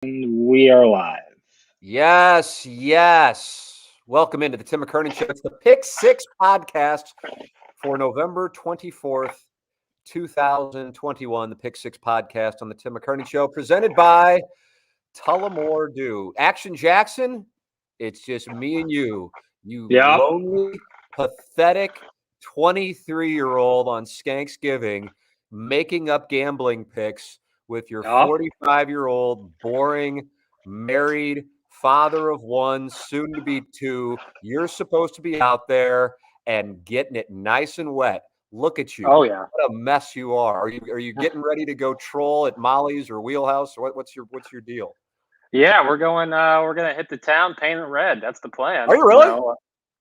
We are live. Yes, yes. Welcome into the Tim McKernan Show. It's the Pick Six podcast for November 24th, 2021. The Pick Six podcast on the Tim McKernan Show, presented by Tullamore Dew. Action Jackson, it's just me and you. You Yep. lonely, pathetic 23-year-old on Skanksgiving making up gambling picks with your Yep. 45-year-old boring, married, father of one, soon to be two. You're supposed to be out there and getting it nice and wet. Look at you. Oh yeah. What a mess you are. Are you getting ready to go troll at Molly's or Wheelhouse? Or what's your deal? Yeah, we're going. We're gonna hit the town, paint it red. That's the plan. Are you really?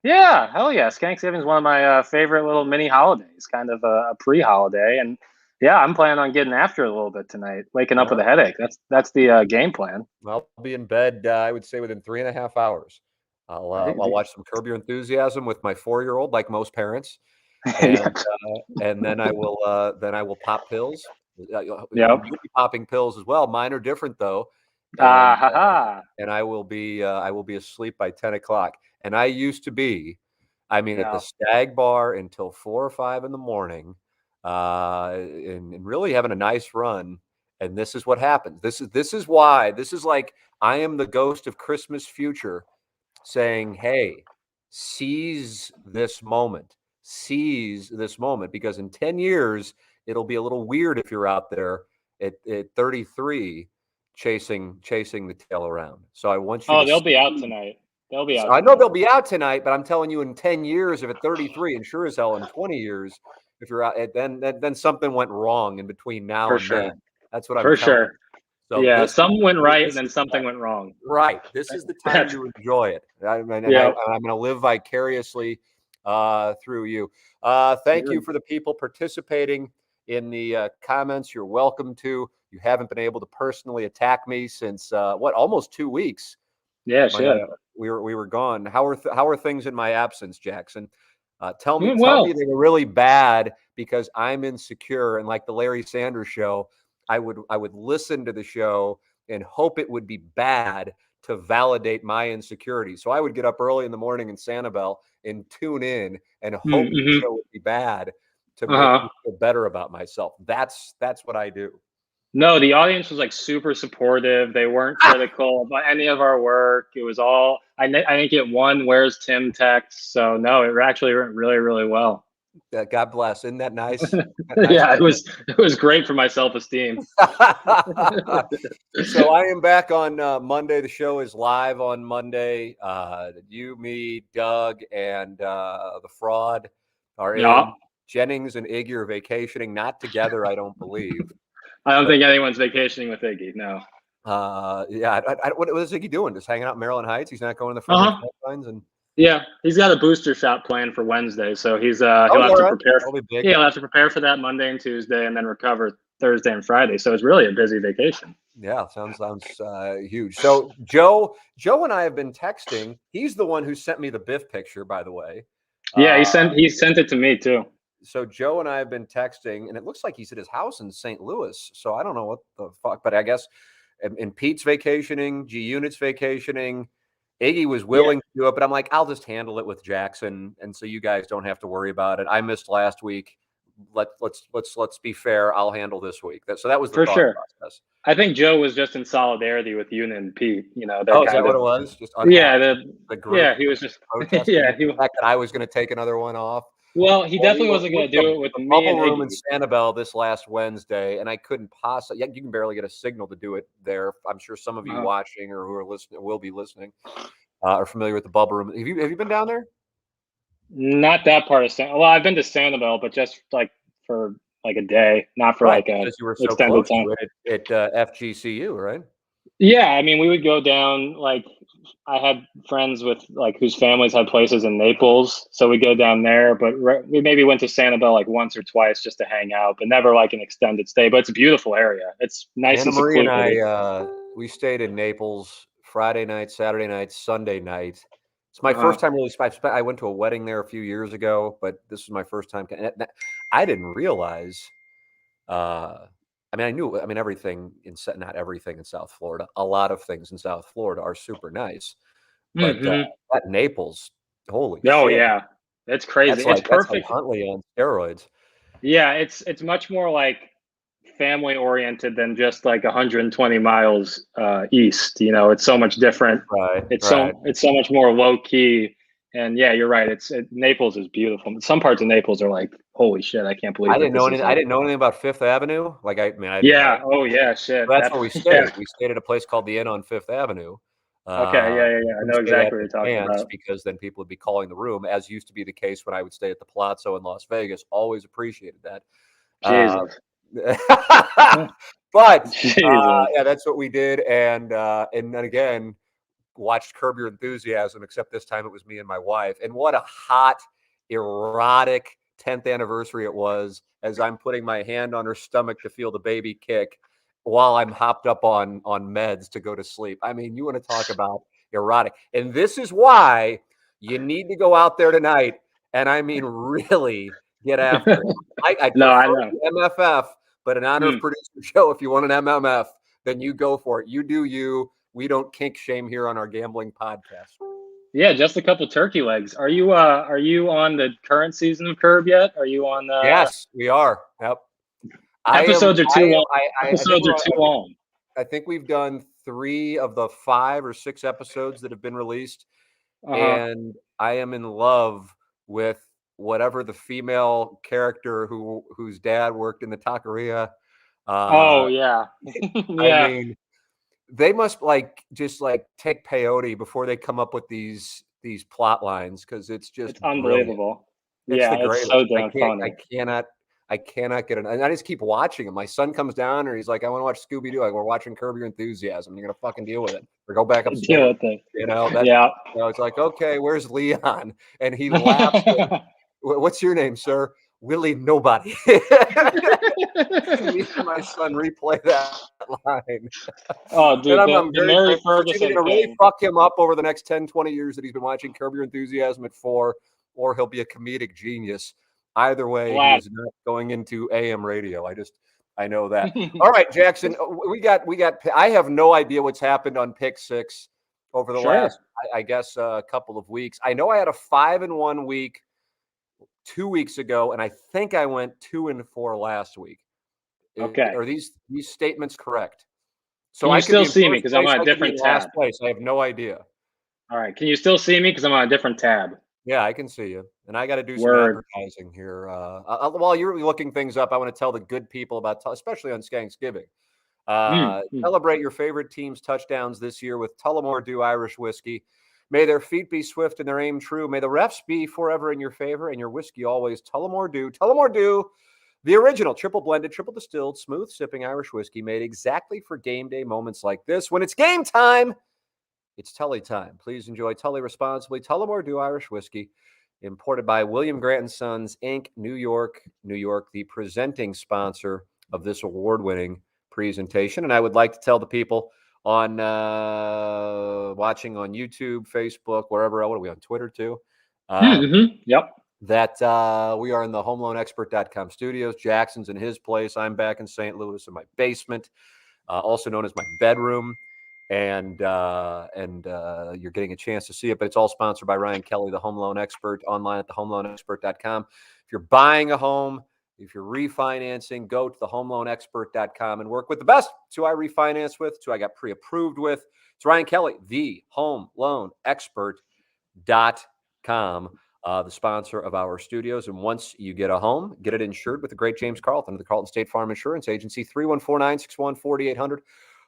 Yeah, hell yeah. Thanksgiving is one of my favorite little mini holidays, kind of a pre-holiday, and yeah, I'm planning on getting after it a little bit tonight. Waking up with a headache. That's the game plan. I'll be in bed, I would say, within 3.5 hours. I'll watch some Curb Your Enthusiasm with my 4-year-old, like most parents, and Yeah. and then I will pop pills. You'll Yep. be popping pills as well. Mine are different though, Ah and ha ha. and I will be asleep by 10 o'clock. And I used to be, at the Yeah. Stag Bar until 4 or 5 in the morning, and really having a nice run. And this is what happens. This is why. This is like I am the ghost of Christmas future saying, "Hey, seize this moment. Seize this moment because in 10 years it'll be a little weird if you're out there at 33 chasing the tail around." So I want you Oh, to they'll be out seize. tonight. They'll be out I know tonight. they'll be out tonight, but I'm telling you in 10 years, if at 33 and sure as hell in 20 years, if you're out, then something went wrong in between now For and then. sure. That's what I'm For telling sure. you. So Yeah. this is Some went right, and this then is the something time. went wrong. Right. This is the time That's to enjoy it. I'm going yeah. to live vicariously through you. Thank you for the people participating in the comments. You're welcome to. You haven't been able to personally attack me since almost 2 weeks. Yeah. Shit. We were gone. How are things in my absence, Jackson? Tell me Well, they were really bad because I'm insecure. And like the Larry Sanders Show, I would listen to the show and hope it would be bad to validate my insecurity. So I would get up early in the morning in Sanibel and tune in and hope the mm-hmm. show would be bad to make Uh-huh. me feel better about myself. That's what I do. No, the audience was like super supportive. They weren't critical about any of our work. It was all I didn't get one "Where's Tim" text. So no, it actually went really, really well. God bless. Isn't that nice? Isn't that nice? Yeah, it was great for my self-esteem. So I am back on Monday. The show is live on Monday. You, me, Doug, and the fraud are Yeah, in. Jennings and Iggy are vacationing, not together, I don't believe. I don't But think anyone's vacationing with Iggy. No. yeah, what is Iggy doing? Just hanging out in Maryland Heights? He's not going to the Uh friendly huh. confines and Yeah, he's got a booster shot planned for Wednesday, so he'll oh, have all to right, prepare. that'll be big. Yeah, he'll have to prepare for that Monday and Tuesday, and then recover Thursday and Friday. So it's really a busy vacation. Yeah, sounds huge. So Joe and I have been texting. He's the one who sent me the Biff picture, by the way. Yeah, Uh, he sent it to me too. so Joe and I have been texting, and it looks like he's at his house in St. Louis. So I don't know what the fuck, but I guess and Pete's vacationing, G Unit's vacationing. Iggy was Yeah, willing to do it, but I'm like, I'll just handle it with Jackson, and so you guys don't have to worry about it. I missed last week. Let's be fair. I'll handle this week. That was the for thought sure. process. I think Joe was just in solidarity with Una and Pete. You know, they're Oh, is kind that what of it was? Just yeah, unhappy with the group yeah. He was just protesting yeah. the fact that I was going to take another one off. Well, he Well, definitely wasn't going to do it with the me and bubble room in Iggy. Sanibel this last Wednesday, and I couldn't possibly. You can barely get a signal to do it there. I'm sure some of you Uh, watching or who are listening will be listening are familiar with the bubble room. Have you been down there? Not that part of San. Well, I've been to Sanibel, but just like for like a day, not for Right, like a because you were so extended close time. to it at FGCU, right? Yeah, I mean, we would go down. Like, I had friends with like whose families had places in Naples, so we go down there. But we maybe went to Sanibel like once or twice just to hang out, but never like an extended stay. But it's a beautiful area. It's nice Anna and Marie and secluded. I, we stayed in Naples Friday night, Saturday night, Sunday night. It's my Uh-huh. first time really. I went to a wedding there a few years ago, but this is my first time. I didn't realize. I mean, everything not everything in South Florida. A lot of things in South Florida are super nice, but Hmm. that Naples, holy Oh shit, yeah, it's crazy. It's that's like perfect. Huntley on steroids. Yeah, it's much more like family oriented than just like 120 miles east. You know, it's so much different. Right, It's right. so much more low key. And yeah, you're right. Naples is beautiful. Some parts of Naples are like, holy shit, I can't believe that this is I like. didn't know anything about Fifth Avenue. Like, I mean, I didn't know. Yeah. Oh yeah. Shit. That's That's where we yeah. stayed. We stayed at a place called the Inn on Fifth Avenue. Okay. Yeah. Yeah. We Yeah. I couldn't know stay that exactly what in you're talking advance about. because then people would be calling the room, as used to be the case when I would stay at the Palazzo in Las Vegas. Always appreciated that. Uh, Jesus. but Jesus. yeah, that's what we did, and then again watched Curb Your Enthusiasm. Except this time it was me and my wife, and what a hot, erotic 10th anniversary it was. As I'm putting my hand on her stomach to feel the baby kick, while I'm hopped up on meds to go to sleep. I mean, you want to talk about erotic, and this is why you need to go out there tonight, and I mean really get after it. I'd No, I prefer know. the MFF, but in honor of Mm. producer Joe, if you want an MMF, then you go for it. You do you. We don't kink shame here on our gambling podcast. Yeah, just a couple turkey legs. Are you on the current season of Curb yet? Are you on Yes, we are. Yep. I am. episodes are too long? I think Episodes are too long. I think we've done 3 of the 5 or 6 episodes that have been released, Uh-huh. and I am in love with whatever the female character whose dad worked in the taqueria. Uh, Oh yeah. I Yeah. mean, they must just like take peyote before they come up with these plot lines because it's just It's brilliant. unbelievable. It's the Yeah, it's greatest. so damn funny. I cannot get it. And I just keep watching him. My son comes down and he's like, I want to watch Scooby Doo. Like, we're watching Curb Your Enthusiasm. You're gonna fucking deal with it or go back Deal upstairs. with it. You know that. Yeah. It's like, okay, where's Leon? And he laughs. What's your name, sir? Willie Nobody. Me and my son replay that line. Oh, And dude, I'm the very Mary grateful. It's either Ferguson going to really thing. fuck him up over the next 10, 20 years that he's been watching Curb Your Enthusiasm at 4, or he'll be a comedic genius. Either way, he Glad. is not going into AM radio. I know that. All right, Jackson, we got. I have no idea what's happened on Pick Six over the Sure. last, I guess, a couple of weeks. I know I had a 5-1 week 2 weeks ago, and I think I went 2-4 last week. Okay. Are these statements correct? So Can you I could be still in see me? first Because I'm place. on a I could be different in last tab. place. I have no idea. All right. Can you still see me? Because I'm on a different tab. Yeah, I can see you. And I got to do some Word. advertising here. While you're looking things up, I want to tell the good people about, especially on Thanksgiving, Mm, mm. celebrate your favorite team's touchdowns this year with Tullamore Dew Irish Whiskey. May their feet be swift and their aim true. May the refs be forever in your favor and your whiskey always Tullamore Dew. Tullamore Dew, the original triple blended, triple distilled, smooth sipping Irish whiskey made exactly for game day moments like this. When it's game time, it's Tully time. Please enjoy Tully responsibly. Tullamore Dew Irish Whiskey, imported by William Grant & Sons, Inc., New York, New York, the presenting sponsor of this award-winning presentation. And I would like to tell the people on watching on YouTube, Facebook, wherever. What are we on Twitter too? Mm-hmm. Yep. That we are in the HomeLoanExpert.com studios. Jackson's in his place. I'm back in St. Louis in my basement, also known as my bedroom. And you're getting a chance to see it, but it's all sponsored by Ryan Kelly, the home loan expert, online at thehomeloanexpert.com. If you're buying a home, if you're refinancing, go to thehomeloanexpert.com and work with the best. It's who I refinance with, it's who I got pre-approved with. It's Ryan Kelly, thehomeloanexpert.com, the sponsor of our studios. And once you get a home, get it insured with the great James Carlton of the Carlton State Farm Insurance Agency, 314-961-4800.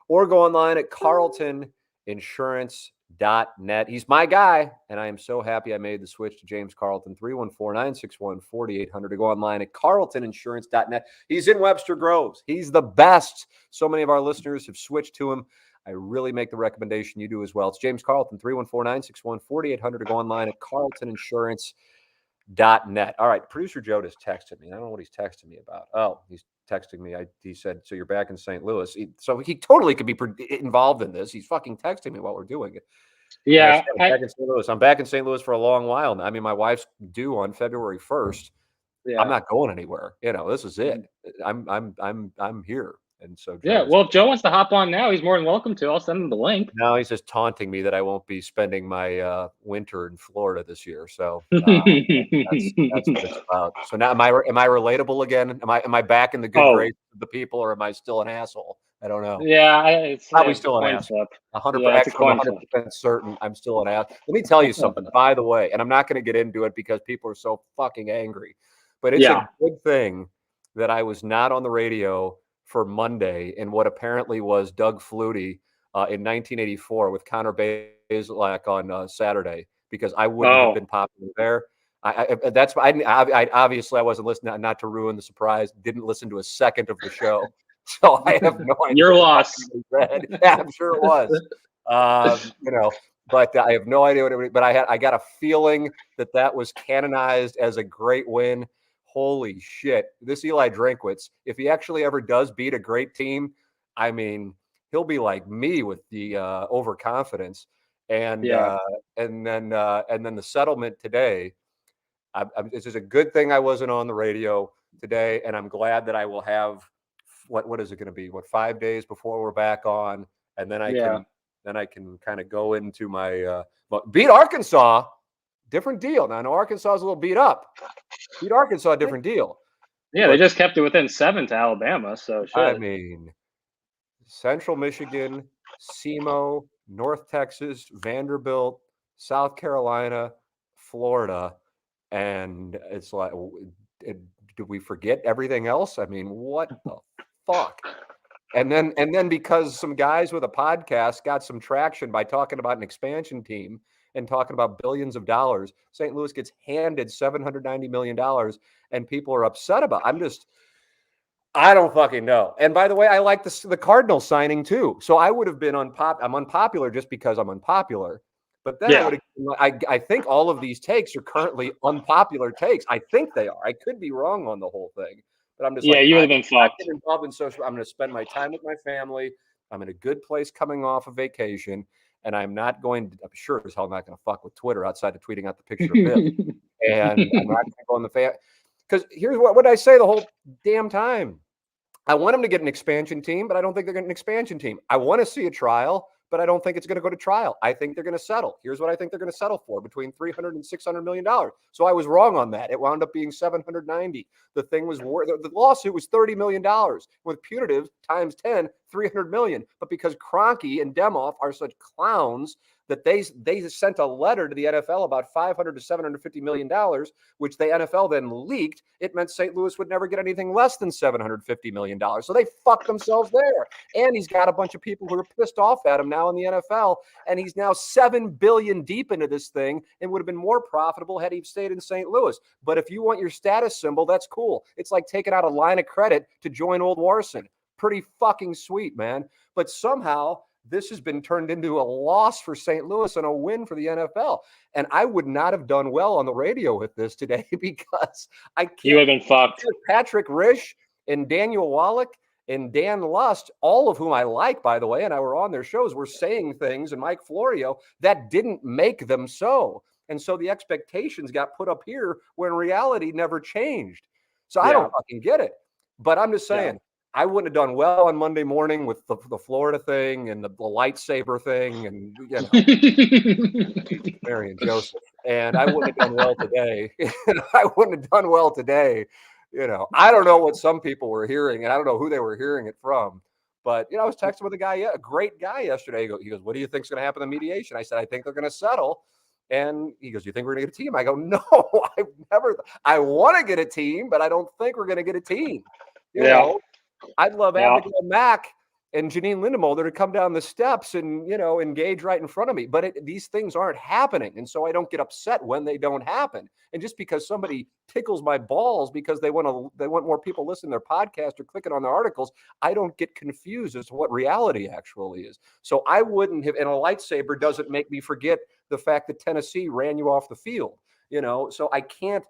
Or go online at carltoninsurance.net. He's my guy, and I am so happy I made the switch to James Carlton, 314-961-4800, to go online at carltoninsurance.net. He's in Webster Groves. He's the best. So many of our listeners have switched to him. I really make the recommendation you do as well. It's James Carlton, 314-961-4800, to go online at carltoninsurance.net. All right, producer Joe just texted me. I don't know what he's texting me about. Oh, he's texting me. He said, so you're back in St. Louis. So he totally could be involved in this. He's fucking texting me while we're doing it. And I said, Yeah. I'm back in St. Louis. I'm back in St. Louis for a long while now. I mean, my wife's due on February 1st. I'm Yeah. not going anywhere. This is it. I'm here. And so Yeah, well, if Joe wants to hop on now, he's more than welcome to. I'll send him the link. Now he's just taunting me that I won't be spending my winter in Florida this year. So that's what it's about. So now am I relatable again? Am I back in the good graces of the people, or am I still an asshole? I don't know. Yeah, it's probably still an ass. 100% certain I'm still an ass. Let me tell you something, by the way, and I'm not going to get into it because people are so fucking angry, but it's a good thing that I was not on the radio for Monday in what apparently was Doug Flutie in 1984 with Connor Bazelak on Saturday, because I wouldn't have been popular there. I obviously I wasn't listening, not to ruin the surprise, didn't listen to a second of the show. So I have no idea. Your loss. Yeah, I'm sure it was. But I have no idea what it was. But I got a feeling that was canonized as a great win. Holy shit. This Eli Drinkwitz, if he actually ever does beat a great team, I mean, he'll be like me with the overconfidence. And then the settlement today. This is a good thing I wasn't on the radio today, and I'm glad that I will have what is it going to be? 5 days before we're back on, and then I can kind of go into my beat Arkansas. Different deal. Now I know Arkansas is a little beat up. Beat Arkansas, different deal. Yeah, they just kept it within 7 to Alabama. So I mean, Central Michigan, SEMO, North Texas, Vanderbilt, South Carolina, Florida, and it's like, did we forget everything else? I mean, what the fuck? And then because some guys with a podcast got some traction by talking about an expansion team and talking about billions of dollars, St. Louis gets handed $790 million, and people are upset about it. I don't fucking know. And by the way, I like the Cardinals signing too. So I would have been I'm unpopular just because I'm unpopular. But then I think all of these takes are currently unpopular takes. I think they are. I could be wrong on the whole thing. But I'm just you would have been fucked. Involved in social. I'm going to spend my time with my family. I'm in a good place coming off a vacation. And I'm sure as hell not going to fuck with Twitter outside of tweeting out the picture of Biff. And I'm not going to go on the fan. Because here's what I say the whole damn time. I want them to get an expansion team, but I don't think they're getting an expansion team. I want to see a trial, but I don't think it's going to go to trial. I think they're going to settle. Here's what I think they're going to settle for: between $300 and $600 million. So I was wrong on that. It wound up being 790. The thing was the lawsuit was $30 million with punitive times 10, $300 million. But because Kroenke and Demoff are such clowns that they sent a letter to the NFL about $500 to $750 million, which the NFL then leaked, it meant St. Louis would never get anything less than $750 million. So they fucked themselves there. And he's got a bunch of people who are pissed off at him now in the NFL. And he's now $7 billion deep into this thing and would have been more profitable had he stayed in St. Louis. But if you want your status symbol, that's cool. It's like taking out a line of credit to join Old Warson. Pretty fucking sweet, man. But somehow this has been turned into a loss for St. Louis and a win for the NFL. And I would not have done well on the radio with this today because I can't. You have been fucked. Patrick Risch and Daniel Wallach and Dan Lust, all of whom I like, by the way, and I were on their shows, were saying things, and Mike Florio, that didn't make them so. And so the expectations got put up here when reality never changed. So I don't fucking get it. But I'm just saying. I wouldn't have done well on Monday morning with the Florida thing and the lightsaber thing and, Mary and Joseph. And I wouldn't have done well today. I wouldn't have done well today. I don't know what some people were hearing, and I don't know who they were hearing it from. But, I was texting with a great guy yesterday. He goes, what do you think is going to happen in mediation? I said, I think they're going to settle. And he goes, you think we're going to get a team? I go, no, I want to get a team, but I don't think we're going to get a team. You know? I'd love Abigail Mack and Janine Lindemulder to come down the steps and, engage right in front of me. But these things aren't happening. And so I don't get upset when they don't happen. And just because somebody tickles my balls because they want more people listening to their podcast or clicking on their articles, I don't get confused as to what reality actually is. So I wouldn't have, and a lightsaber doesn't make me forget the fact that Tennessee ran you off the field, so I can't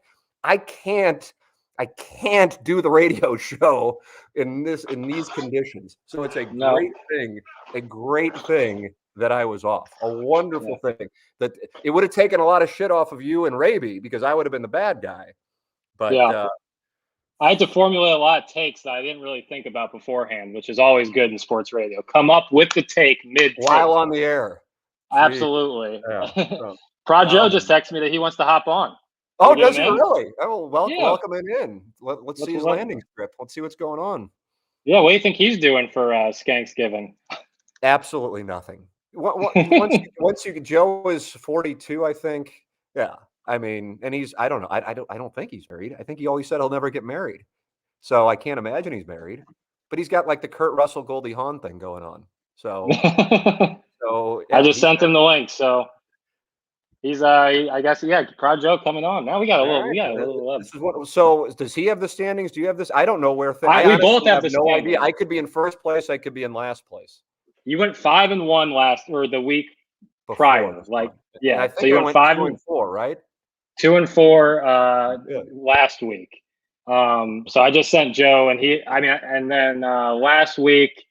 do the radio show in these conditions. So it's a great thing that I was off. A wonderful thing that it would have taken a lot of shit off of you and Raby because I would have been the bad guy. But I had to formulate a lot of takes that I didn't really think about beforehand, which is always good in sports radio. Come up with the take mid While on the air. Absolutely. Yeah. Prod Joe just texted me that he wants to hop on. Oh, does he really? Oh, Yeah. welcome him in. Let's see his landing script. Let's see what's going on. Yeah, what do you think he's doing for Skanksgiving? Absolutely nothing. Once Joe is 42, I think. Yeah, I mean, and I don't know. I don't think he's married. I think he always said he'll never get married. So I can't imagine he's married. But he's got like the Kurt Russell, Goldie Hawn thing going on. So, yeah, I just sent him the link. So he's I guess Prod Joe coming on. Now we got a little. This is what. So does he have the standings? Do you have this? I don't know where things. We both have no idea. I could be in first place. I could be in last place. You went 5-1 the week before, prior. Like, yeah. So you went 5-4, right? 2-4 last week. So I just sent Joe, and then last week,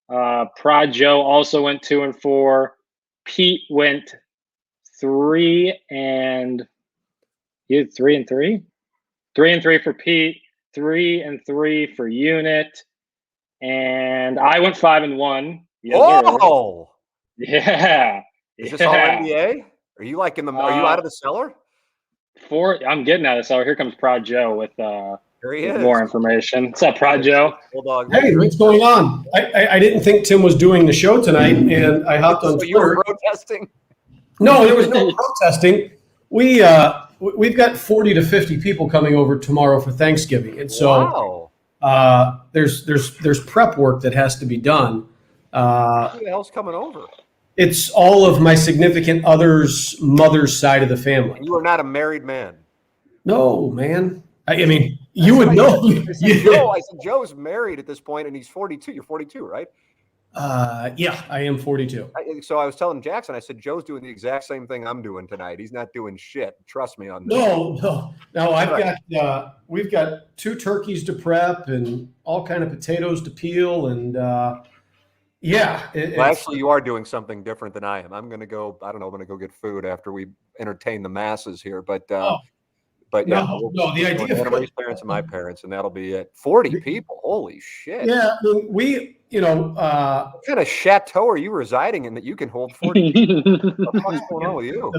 Prod Joe also went 2-4. Pete went 3 and you had 3-3. 3-3 for Pete. 3-3 for Unit, and I went 5-1. Oh, yeah. Is this all NBA? Are you like in the? Are you out of the cellar? I'm getting out of the cellar. Here comes Prod Joe with more information. What's up, Prod Joe? Hey, what's going on? I didn't think Tim was doing the show tonight, and I hopped on Twitter. You were protesting? No, there was no protesting. We've got 40 to 50 people coming over tomorrow for Thanksgiving, and so there's prep work that has to be done. Who the hell's coming over? It's all of my significant other's mother's side of the family. You are not a married man. No, man. I mean, you would know. I said Joe's married at this point, and he's 42. You're 42, right? Yeah, I am 42. So I was telling Jackson, I said, Joe's doing the exact same thing I'm doing tonight. He's not doing shit. Trust me on this. No. We've got 2 turkeys to prep and all kind of potatoes to peel, and actually, you are doing something different than I am. I'm going to go. I don't know. I'm going to go get food after we entertain the masses here. But yeah, the idea of Mary's parents and my parents, and that'll be it. 40 people. Holy shit. Yeah, I mean, what kind of chateau are you residing in that you can hold 40 people? What's going on with you?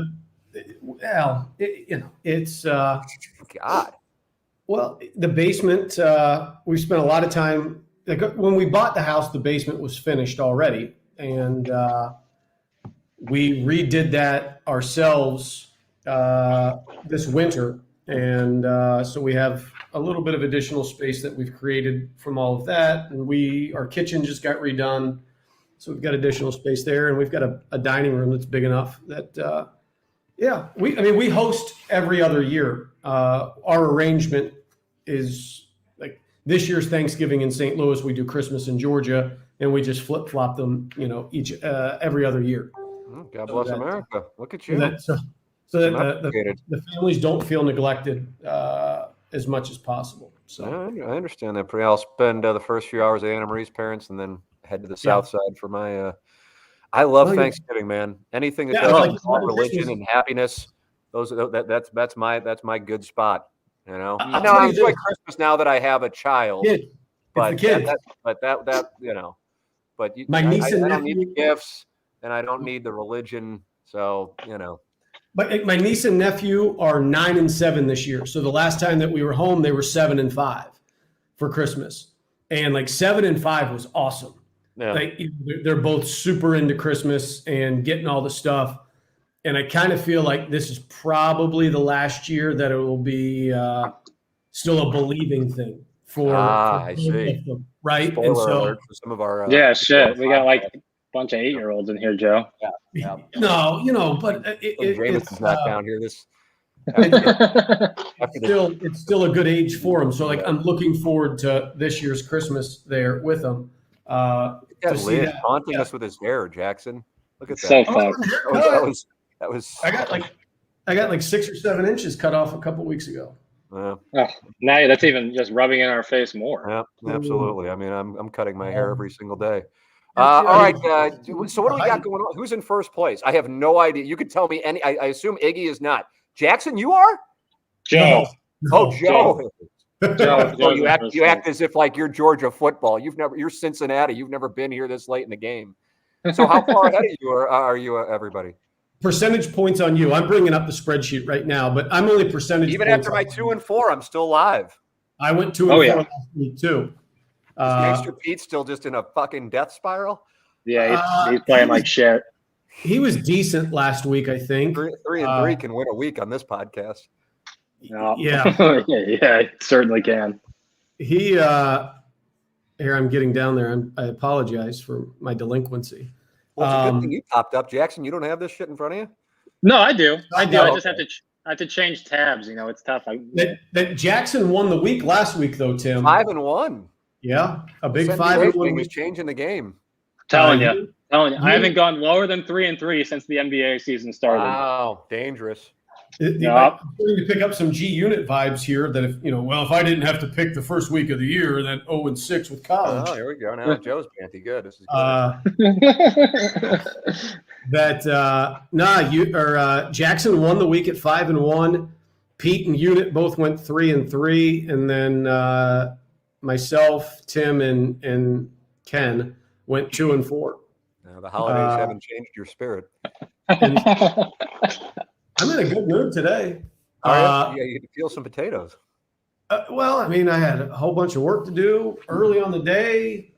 Well, it's God. Well, the basement. We spent a lot of time. Like when we bought the house, the basement was finished already, and we redid that ourselves this winter. And so we have a little bit of additional space that we've created from all of that. And our kitchen just got redone, so we've got additional space there, and we've got a dining room that's big enough that we host every other year. Our arrangement is. This year's Thanksgiving in St. Louis, we do Christmas in Georgia, and we just flip-flop them, every other year. God bless America. Look at you. So that the families don't feel neglected as much as possible. So I understand that. I'll spend the first few hours at Anna Marie's parents and then head to the south side for my I love Thanksgiving, man. Anything that does religion and happiness, that's my good spot. I enjoy Christmas now that I have a child. But my niece and I don't nephew, need the gifts, and I don't need the religion. So But my niece and nephew are 9 and 7 this year. So the last time that we were home, they were 7 and 5 for Christmas, and 7 and 5 was awesome. Yeah. They're both super into Christmas and getting all the stuff. And I kind of feel like this is probably the last year that it will be still a believing thing for I see. Them, right? Spoiler alert for some of our we got a bunch of 8-year-olds in here, Joe. Yeah. No, but it's not down here. It's still a good age for them. So I'm looking forward to this year's Christmas there with them. Liz haunting us with his hair, Jackson. Look at that. So fun. That was. I got 6 or 7 inches cut off a couple weeks ago. Now that's even just rubbing in our face more. Yeah, absolutely. I mean, I'm cutting my hair every single day. All right. So what do we got going on? Who's in first place? I have no idea. You could tell me I assume Iggy is not. Jackson, you are? Joe. No. Joe. You act as if like you're Georgia football. You're Cincinnati. You've never been here this late in the game. So how far ahead of you are you, everybody? Percentage points on you. I'm bringing up the spreadsheet right now, but I'm only percentage. Even points after my 2-4, I'm still live. I went 2-4 last week too. Is Gangster Pete still just in a fucking death spiral? Yeah, he's playing like shit. He was decent last week, I think. 3 and 3 can win a week on this podcast. No. Yeah. yeah, it certainly can. He here I'm getting down there. I apologize for my delinquency. Well, it's a good thing you popped up, Jackson. You don't have this shit in front of you? No, I do. I do. No, I just have to change tabs. It's tough. That Jackson won the week last week, though, Tim. 5-1. Yeah, a big Cindy 5-1 Racing week. is changing the game. Telling you. I haven't gone lower than 3-3 since the NBA season started. Wow, dangerous. I'm going to pick up some G Unit vibes here. That if I didn't have to pick the first week of the year, then 0-6 with college. Oh, here we go. Now Joe's panty good. This is good. Jackson won the week at 5-1. Pete and Unit both went 3-3, and then myself, Tim, and Ken went 2-4. Now, the holidays haven't changed your spirit. I'm in a good mood today. Yeah, you can feel some potatoes. Well, I had a whole bunch of work to do early on the day.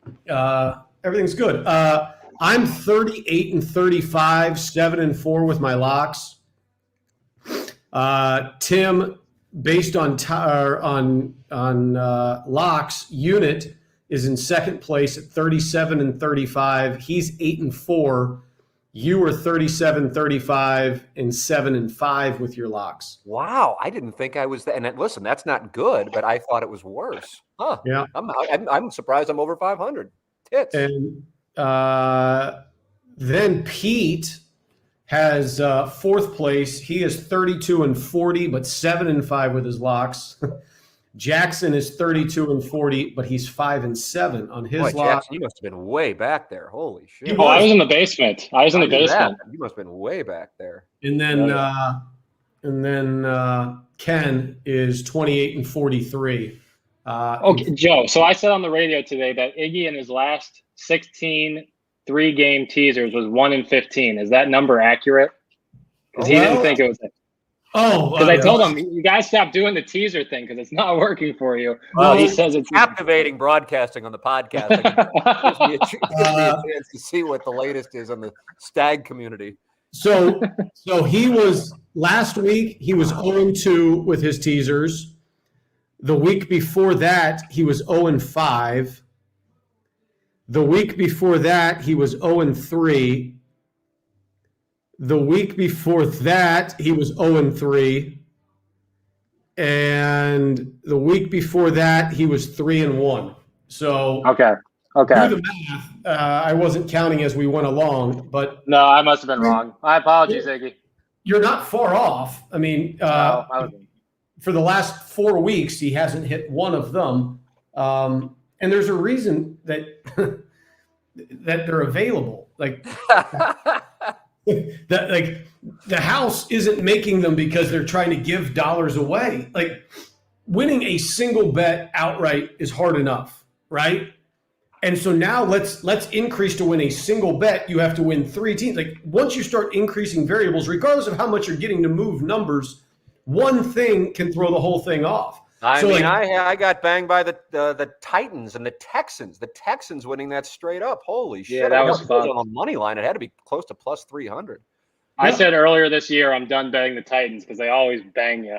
Everything's good. I'm 38-35, 7-4 with my locks. Tim, based on locks, Unit is in second place at 37-35. He's 8-4. You were 37-35 and 7-5 with your locks. Wow, I didn't think I was that. And listen, that's not good, but I thought it was worse. Huh? Yeah, I'm surprised I'm over 500. Tits. And then Pete has fourth place. He is 32-40, but 7-5 with his locks. Jackson is 32-40, but he's 5-7 on his lock. Jackson, you must have been way back there. Holy shit! I was in the basement. You must have been way back there. And then Ken is 28-43. Okay, Joe. So I said on the radio today that Iggy in his last 16 3-game teasers was 1-15. Is that number accurate? Because he didn't think it was. Because I told him, you guys stop doing the teaser thing because it's not working for you. Well, he says it's captivating broadcasting on the podcast. Gives me a chance to see what the latest is on the stag community. So he was last week. He was 0-2 with his teasers. The week before that, he was 0-5. The week before that, he was 0-3. The week before that, he was 0-3. And the week before that, he was 3-1. So okay. Do the math. I wasn't counting as we went along, but no, I must have been wrong. My apologies, Iggy. You're not far off. For the last 4 weeks, he hasn't hit one of them, and there's a reason that that they're available. That the house isn't making them because they're trying to give dollars away. Winning a single bet outright is hard enough, right? And so now let's increase to win a single bet. You have to win 3 teams. Once you start increasing variables, regardless of how much you're getting to move numbers, one thing can throw the whole thing off. I got banged by the Titans and the Texans. The Texans winning that straight up. Holy shit! Yeah, that was fun. On the money line, it had to be close to plus 300. I said earlier this year I'm done betting the Titans because they always bang you.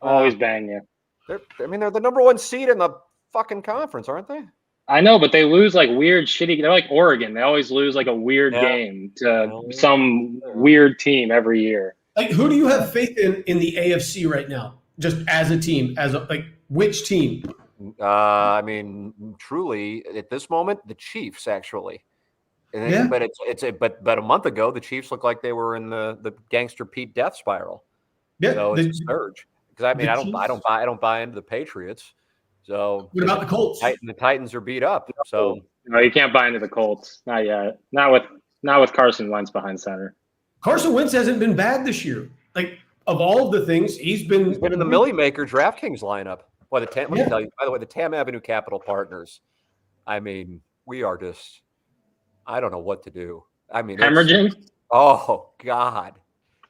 Always bang you. They're the number 1 seed in the fucking conference, aren't they? I know, but they lose weird, shitty. They're like Oregon. They always lose a weird game to some weird team every year. Who do you have faith in the AFC right now? Just as a team, which team? Truly, at this moment, the Chiefs actually. Yeah. But a month ago, the Chiefs looked like they were in the Gangster Pete death spiral. Yeah, so it's a surge. Because I don't buy into the Patriots. So what about the Colts? The Titans are beat up. So no, you can't buy into the Colts. Not yet. Not with Carson Wentz behind center. Carson Wentz hasn't been bad this year. of all of the things, he's been in the Millie Maker DraftKings lineup. Well, let me tell you, by the way, the Tam Avenue Capital Partners. I mean, we are just, I don't know what to do. I mean, Hemorrhaging? Oh God.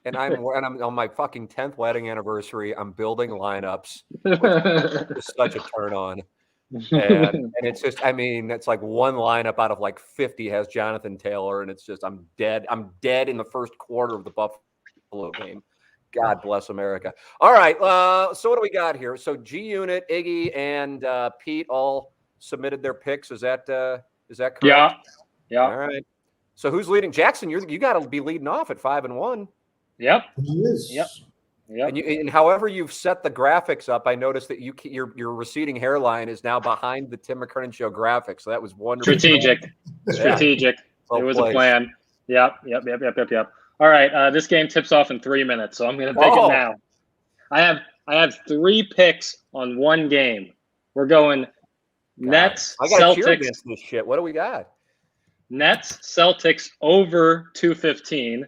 And I'm on my fucking 10th wedding anniversary. I'm building lineups. It's such a turn on. And it's just, I mean, it's like one lineup out of like 50 has Jonathan Taylor, and it's just, I'm dead. I'm dead in the first quarter of the Buffalo game. God bless America. All right. So what do we got here? So G Unit, Iggy, and Pete all submitted their picks. Is that correct? Yeah. All right. So who's leading? Jackson, you got to be leading off at 5-1. Yep. He is. Yep. And however you've set the graphics up, I noticed that your receding hairline is now behind the Tim McKernan Show graphics. So that was wonderful. Strategic. Well it was played. a plan. Yep. All right. This game tips off in 3 minutes, so I'm going to pick it now. I have 3 picks on one game. We're going Nets, I got to cheer Celtics. against this shit. What do we got? Nets, Celtics over 215.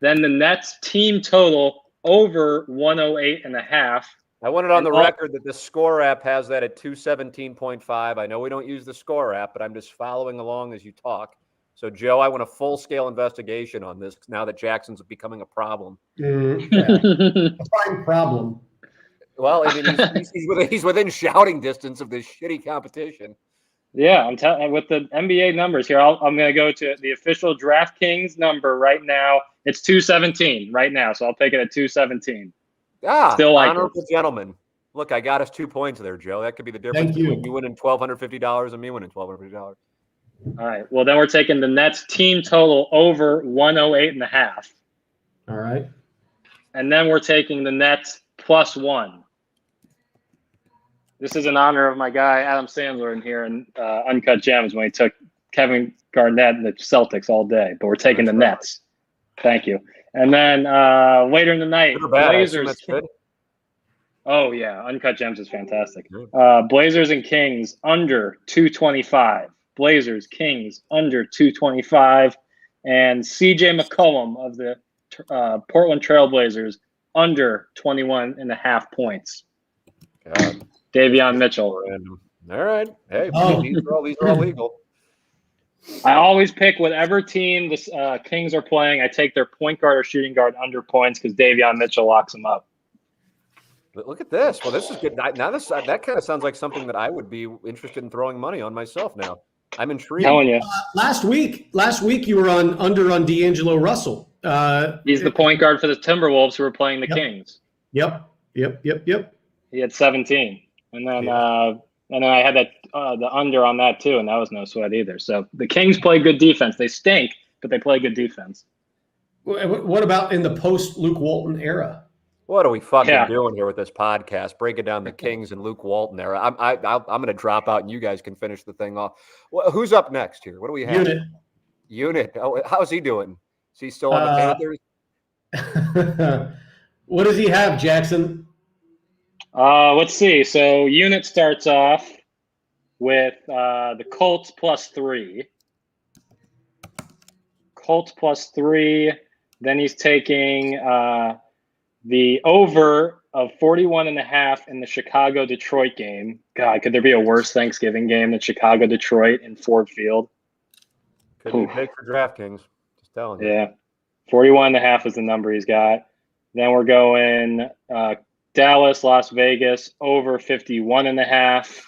Then the Nets team total over 108.5. I want it on the record that the Score app has that at 217.5. I know we don't use the Score app, but I'm just following along as you talk. So, Joe, I want a full-scale investigation on this now that Jackson's becoming a problem. A fine problem. Well, I mean, he's within shouting distance of this shitty competition. Yeah, I'm telling with the NBA numbers here. I'm going to go to the official DraftKings number right now. It's 217 right now, so I'll take it at 217. Still like honorable gentleman. Look, I got us 2 points there, Joe. That could be the difference between you winning $1,250 and me winning $1,250. All right. Well, then we're taking the Nets team total over 108.5. All right. And then we're taking the Nets +1. This is in honor of my guy Adam Sandler in here in Uncut Gems when he took Kevin Garnett and the Celtics all day. But we're taking the Nets. Thank you. And then later in the night, Blazers. Oh, yeah. Uncut Gems is fantastic. Blazers and Kings under 225. Blazers, Kings under 225. And CJ McCollum of the Portland Trailblazers under 21.5 points. God. Davion Mitchell. All right. Hey, these are all legal. I always pick whatever team the Kings are playing. I take their point guard or shooting guard under points because Davion Mitchell locks them up. But look at this. Well, this is good. Now that kind of sounds like something that I would be interested in throwing money on myself now. I'm intrigued. Telling you. Last week you were on D'Angelo Russell. He's the point guard for the Timberwolves who are playing the Kings. Yep. He had 17. And then I had that the under on that too, and that was no sweat either. So the Kings play good defense. They stink, but they play good defense. What about in the post Luke Walton era? What are we fucking doing here with this podcast? Breaking down the Kings and Luke Walton era. I'm going to drop out, and you guys can finish the thing off. Well, who's up next here? What do we have? Unit. Oh, how's he doing? Is he still on the Panthers? What does he have, Jackson? Let's see. So Unit starts off with the Colts +3. Colts +3. Then he's taking the over of 41.5 in the Chicago-Detroit game. God, could there be a worse Thanksgiving game than Chicago-Detroit in Ford Field? Could be big for DraftKings. Just telling you. Yeah. 41.5 is the number he's got. Then we're going Dallas, Las Vegas, over 51.5.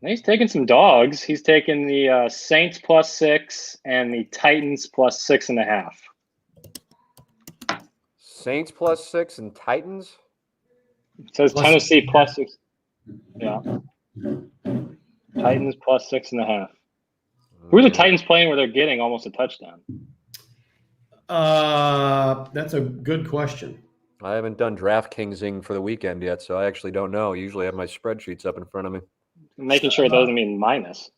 He's taking some dogs. He's taking the Saints +6 and the Titans +6.5. Saints +6 and Titans? It says Tennessee +6. Yeah. Titans +6.5. Who are the Titans playing where they're getting almost a touchdown? That's a good question. I haven't done DraftKingsing for the weekend yet, so I actually don't know. I usually have my spreadsheets up in front of me. Making sure it doesn't mean minus.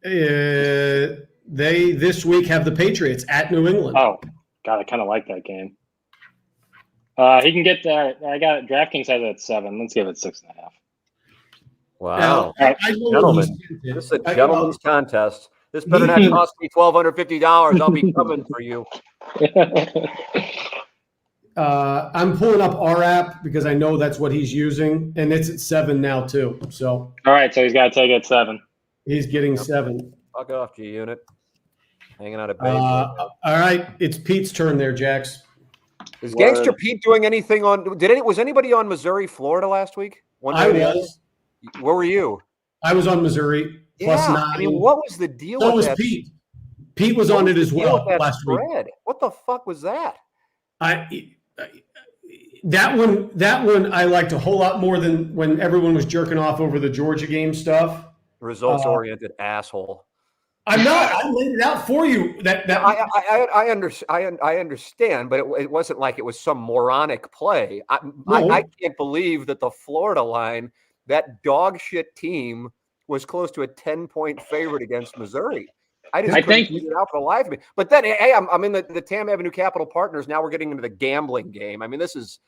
They this week have the Patriots at New England. Oh, God, I kind of like that game. He can get that. I got it. DraftKings has it at 7. Let's give it 6.5. Wow. Now, gentlemen, this is a gentleman's contest. This better not cost me $1,250. I'll be coming for you. I'm pulling up our app because I know that's what he's using, and it's at 7 now too. So All right, so he's got to take it at 7. he's getting 7. Fuck off, G Unit. Hanging out at All right, it's Pete's turn there, Jax. Is Gangster Pete doing anything on? Was anybody on Missouri, Florida last week? I was. Where were you? I was on Missouri +9. I mean, what was the deal? So with was that? Pete. Pete was on it as well last week. What the fuck was that? That one I liked a whole lot more than when everyone was jerking off over the Georgia game stuff. Results-oriented asshole. I'm not. I laid it out for you. I understand, but it wasn't like it was some moronic play. I can't believe that the Florida line, that dog shit team, was close to a 10-point favorite against Missouri. I couldn't figure it out for the life of me. But then, hey, I'm in the Tam Avenue Capital Partners. Now we're getting into the gambling game. I mean, this is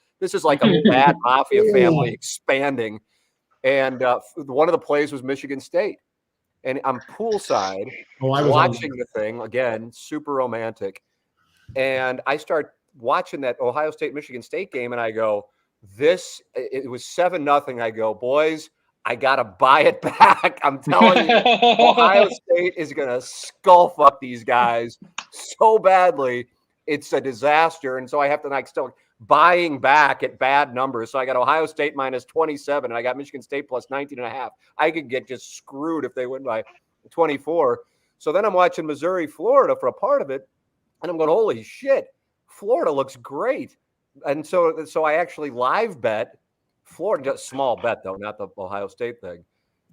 like a bad mafia family expanding. And one of the plays was Michigan State. And I'm poolside watching the thing again, super romantic. And I start watching that Ohio State Michigan State game, and I go, it was 7-0. I go, boys, I gotta buy it back. I'm telling you, Ohio State is gonna skull fuck these guys so badly. It's a disaster. And so I have to still buying back at bad numbers. So I got Ohio State -27, and I got Michigan State +19.5. I could get just screwed if they win by 24. So then I'm watching Missouri, Florida for a part of it, and I'm going, holy shit, Florida looks great. And so I actually live bet Florida, just small bet though, not the Ohio State thing,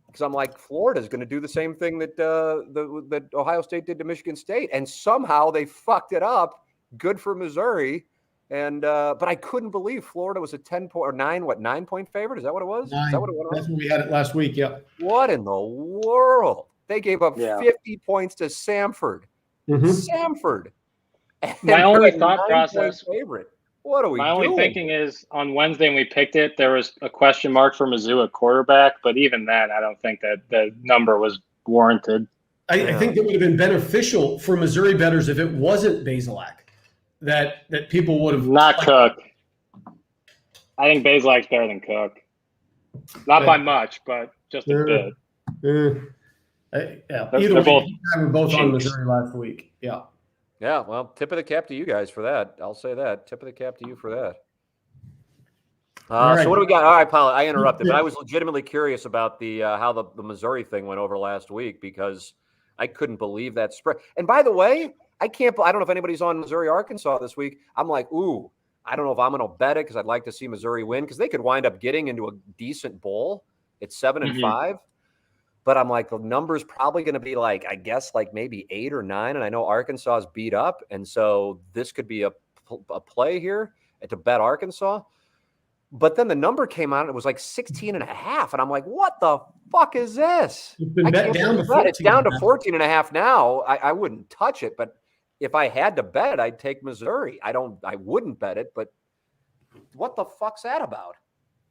because I'm like, Florida's going to do the same thing that that Ohio State did to Michigan State, and somehow they fucked it up. Good for Missouri. And but I couldn't believe Florida was a 9-point favorite. Is that what it was? 9. Is that what it was? That's when we had it last week. Yeah. What in the world? They gave up 50 points to Samford. Mm-hmm. Samford. My only thought process. Favorite. What are we doing? My only thinking is on Wednesday when we picked it, there was a question mark for Mizzou at quarterback, but even then, I don't think that the number was warranted. I think it would have been beneficial for Missouri bettors if it wasn't Bazelak. That people would have not Cook. I think Bazelak's better than Cook. Not by much, but just a bit. Either way, we're both on Missouri last week. Yeah. Yeah. Well, tip of the cap to you guys for that. I'll say that. Tip of the cap to you for that. So what do we got? All right, Paul, I interrupted, but I was legitimately curious about the how the Missouri thing went over last week because I couldn't believe that spread. And by the way, I don't know if anybody's on Missouri, Arkansas this week. I'm like, ooh, I don't know if I'm going to bet it because I'd like to see Missouri win because they could wind up getting into a decent bowl. It's 7-5, but I'm like, the number's probably going to be like, I guess like maybe 8 or 9. And I know Arkansas is beat up. And so this could be a play here to bet Arkansas. But then the number came out and it was like 16.5. And I'm like, what the fuck is this? It's been bet down to 14. It's down to 14.5 now. I wouldn't touch it, but if I had to bet it, I'd take Missouri. I wouldn't bet it, but what the fuck's that about?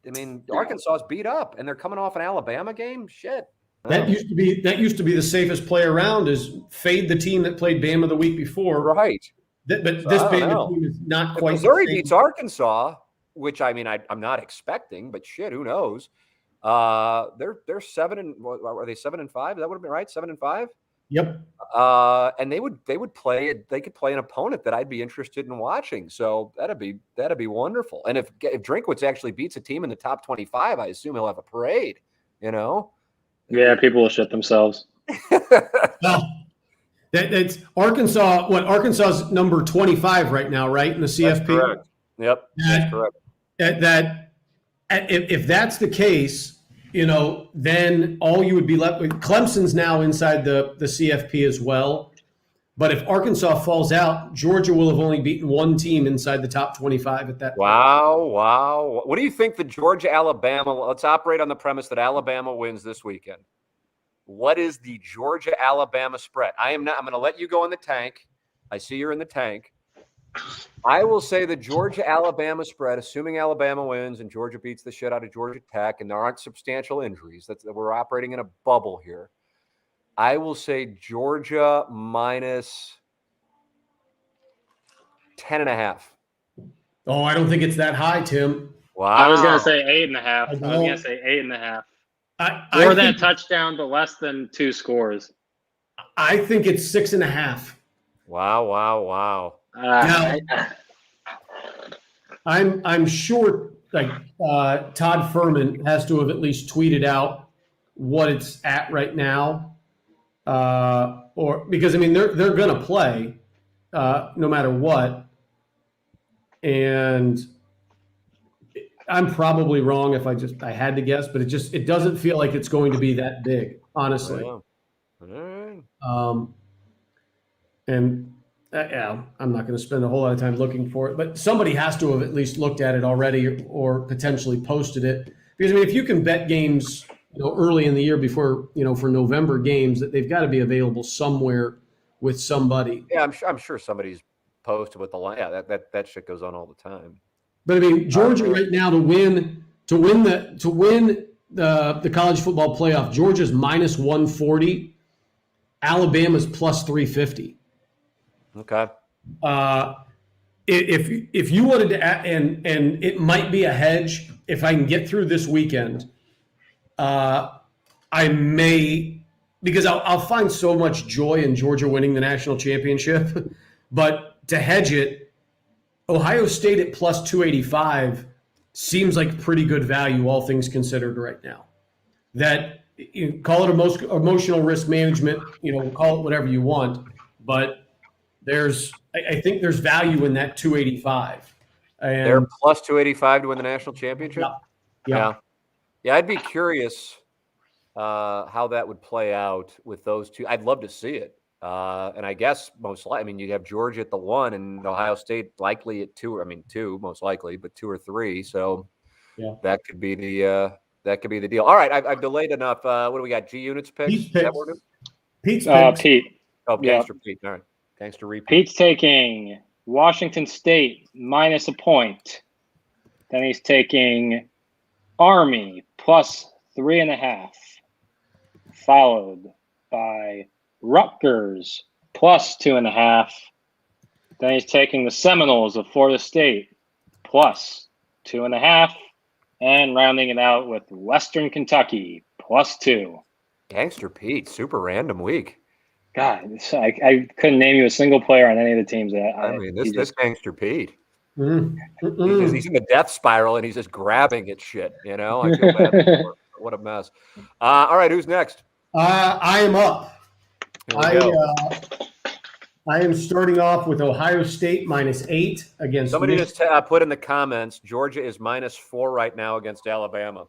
I mean, Arkansas is beat up and they're coming off an Alabama game. Shit. That used to be the safest play around is fade the team that played Bama the week before. Right. But this Bama team is not quite. If Missouri beats Arkansas, which I mean I'm not expecting, but shit, who knows? They're 7 and are they 7-5? That would have been right, 7-5. Yep. And they could play an opponent that I'd be interested in watching. So that'd be wonderful. And if Drinkwitz actually beats a team in the top 25, I assume he'll have a parade. You know? Yeah, people will shit themselves. Well, that's Arkansas. What Arkansas's number 25 right now, right in the CFP? That's correct. Yep, that's correct. If that's the case, you know, then all you would be left with Clemson's now inside the CFP as well. But if Arkansas falls out, Georgia will have only beaten one team inside the top 25 at that point. Wow. What do you think the Georgia-Alabama – let's operate on the premise that Alabama wins this weekend. What is the Georgia-Alabama spread? I'm going to let you go in the tank. I see you're in the tank. I will say the Georgia-Alabama spread, assuming Alabama wins and Georgia beats the shit out of Georgia Tech and there aren't substantial injuries, we're operating in a bubble here. I will say Georgia minus 10.5. Oh, I don't think it's that high, Tim. Wow. I was gonna say 8.5. I I was gonna don't- say 8.5. I Or that think, touchdown, but less than 2 scores. I think it's 6.5. Wow. Now- I'm sure like Todd Furman has to have at least tweeted out what it's at right now, or because I mean they're going to play no matter what, and I'm probably wrong if I had to guess, but it doesn't feel like it's going to be that big, honestly. Wow. All right. And yeah, I'm not going to spend a whole lot of time looking for it, but somebody has to have at least looked at it already or potentially posted it. Because I mean, if you can bet games, early in the year before, for November games, that they've got to be available somewhere with somebody. Yeah, I'm sure somebody's posted with the line. Yeah, that shit goes on all the time. But I mean, Georgia right now to win the college football playoff, Georgia's minus 140, Alabama's plus 350. Okay. If you wanted to, and it might be a hedge if I can get through this weekend. I may, because I'll find so much joy in Georgia winning the national championship, but to hedge it, Ohio State at plus 285 seems like pretty good value, all things considered, right now. That you call it emotional risk management, call it whatever you want, but I think there's value in that 285. And they're plus 285 to win the national championship. Yeah. I'd be curious how that would play out with those two. I'd love to see it. And I guess most likely, I mean, you have Georgia at the 1 and Ohio State likely at 2. I mean, 2 most likely, but 2 or 3. So Yeah. that could be the deal. All right, I've delayed enough. What do we got? G Units picks. Pete's Is that picks. what we're doing? Pete's picks. Pete. Oh, Yeah. Gangster Pete. All right, Gangster Repeat. Pete's taking Washington State minus a point. Then he's taking Army plus 3.5, followed by Rutgers plus 2.5. Then he's taking the Seminoles of Florida State plus 2.5, and rounding it out with Western Kentucky plus 2. Gangster Pete. Super random week. God, I couldn't name you a single player on any of the teams. I mean, this Gangster Pete. Mm. He's in the death spiral and he's just grabbing at shit. I feel bad for him. What a mess. All right, who's next? I am up. Here we go. I am starting off with Ohio State minus 8 against. Somebody just put in the comments, Georgia is minus 4 right now against Alabama.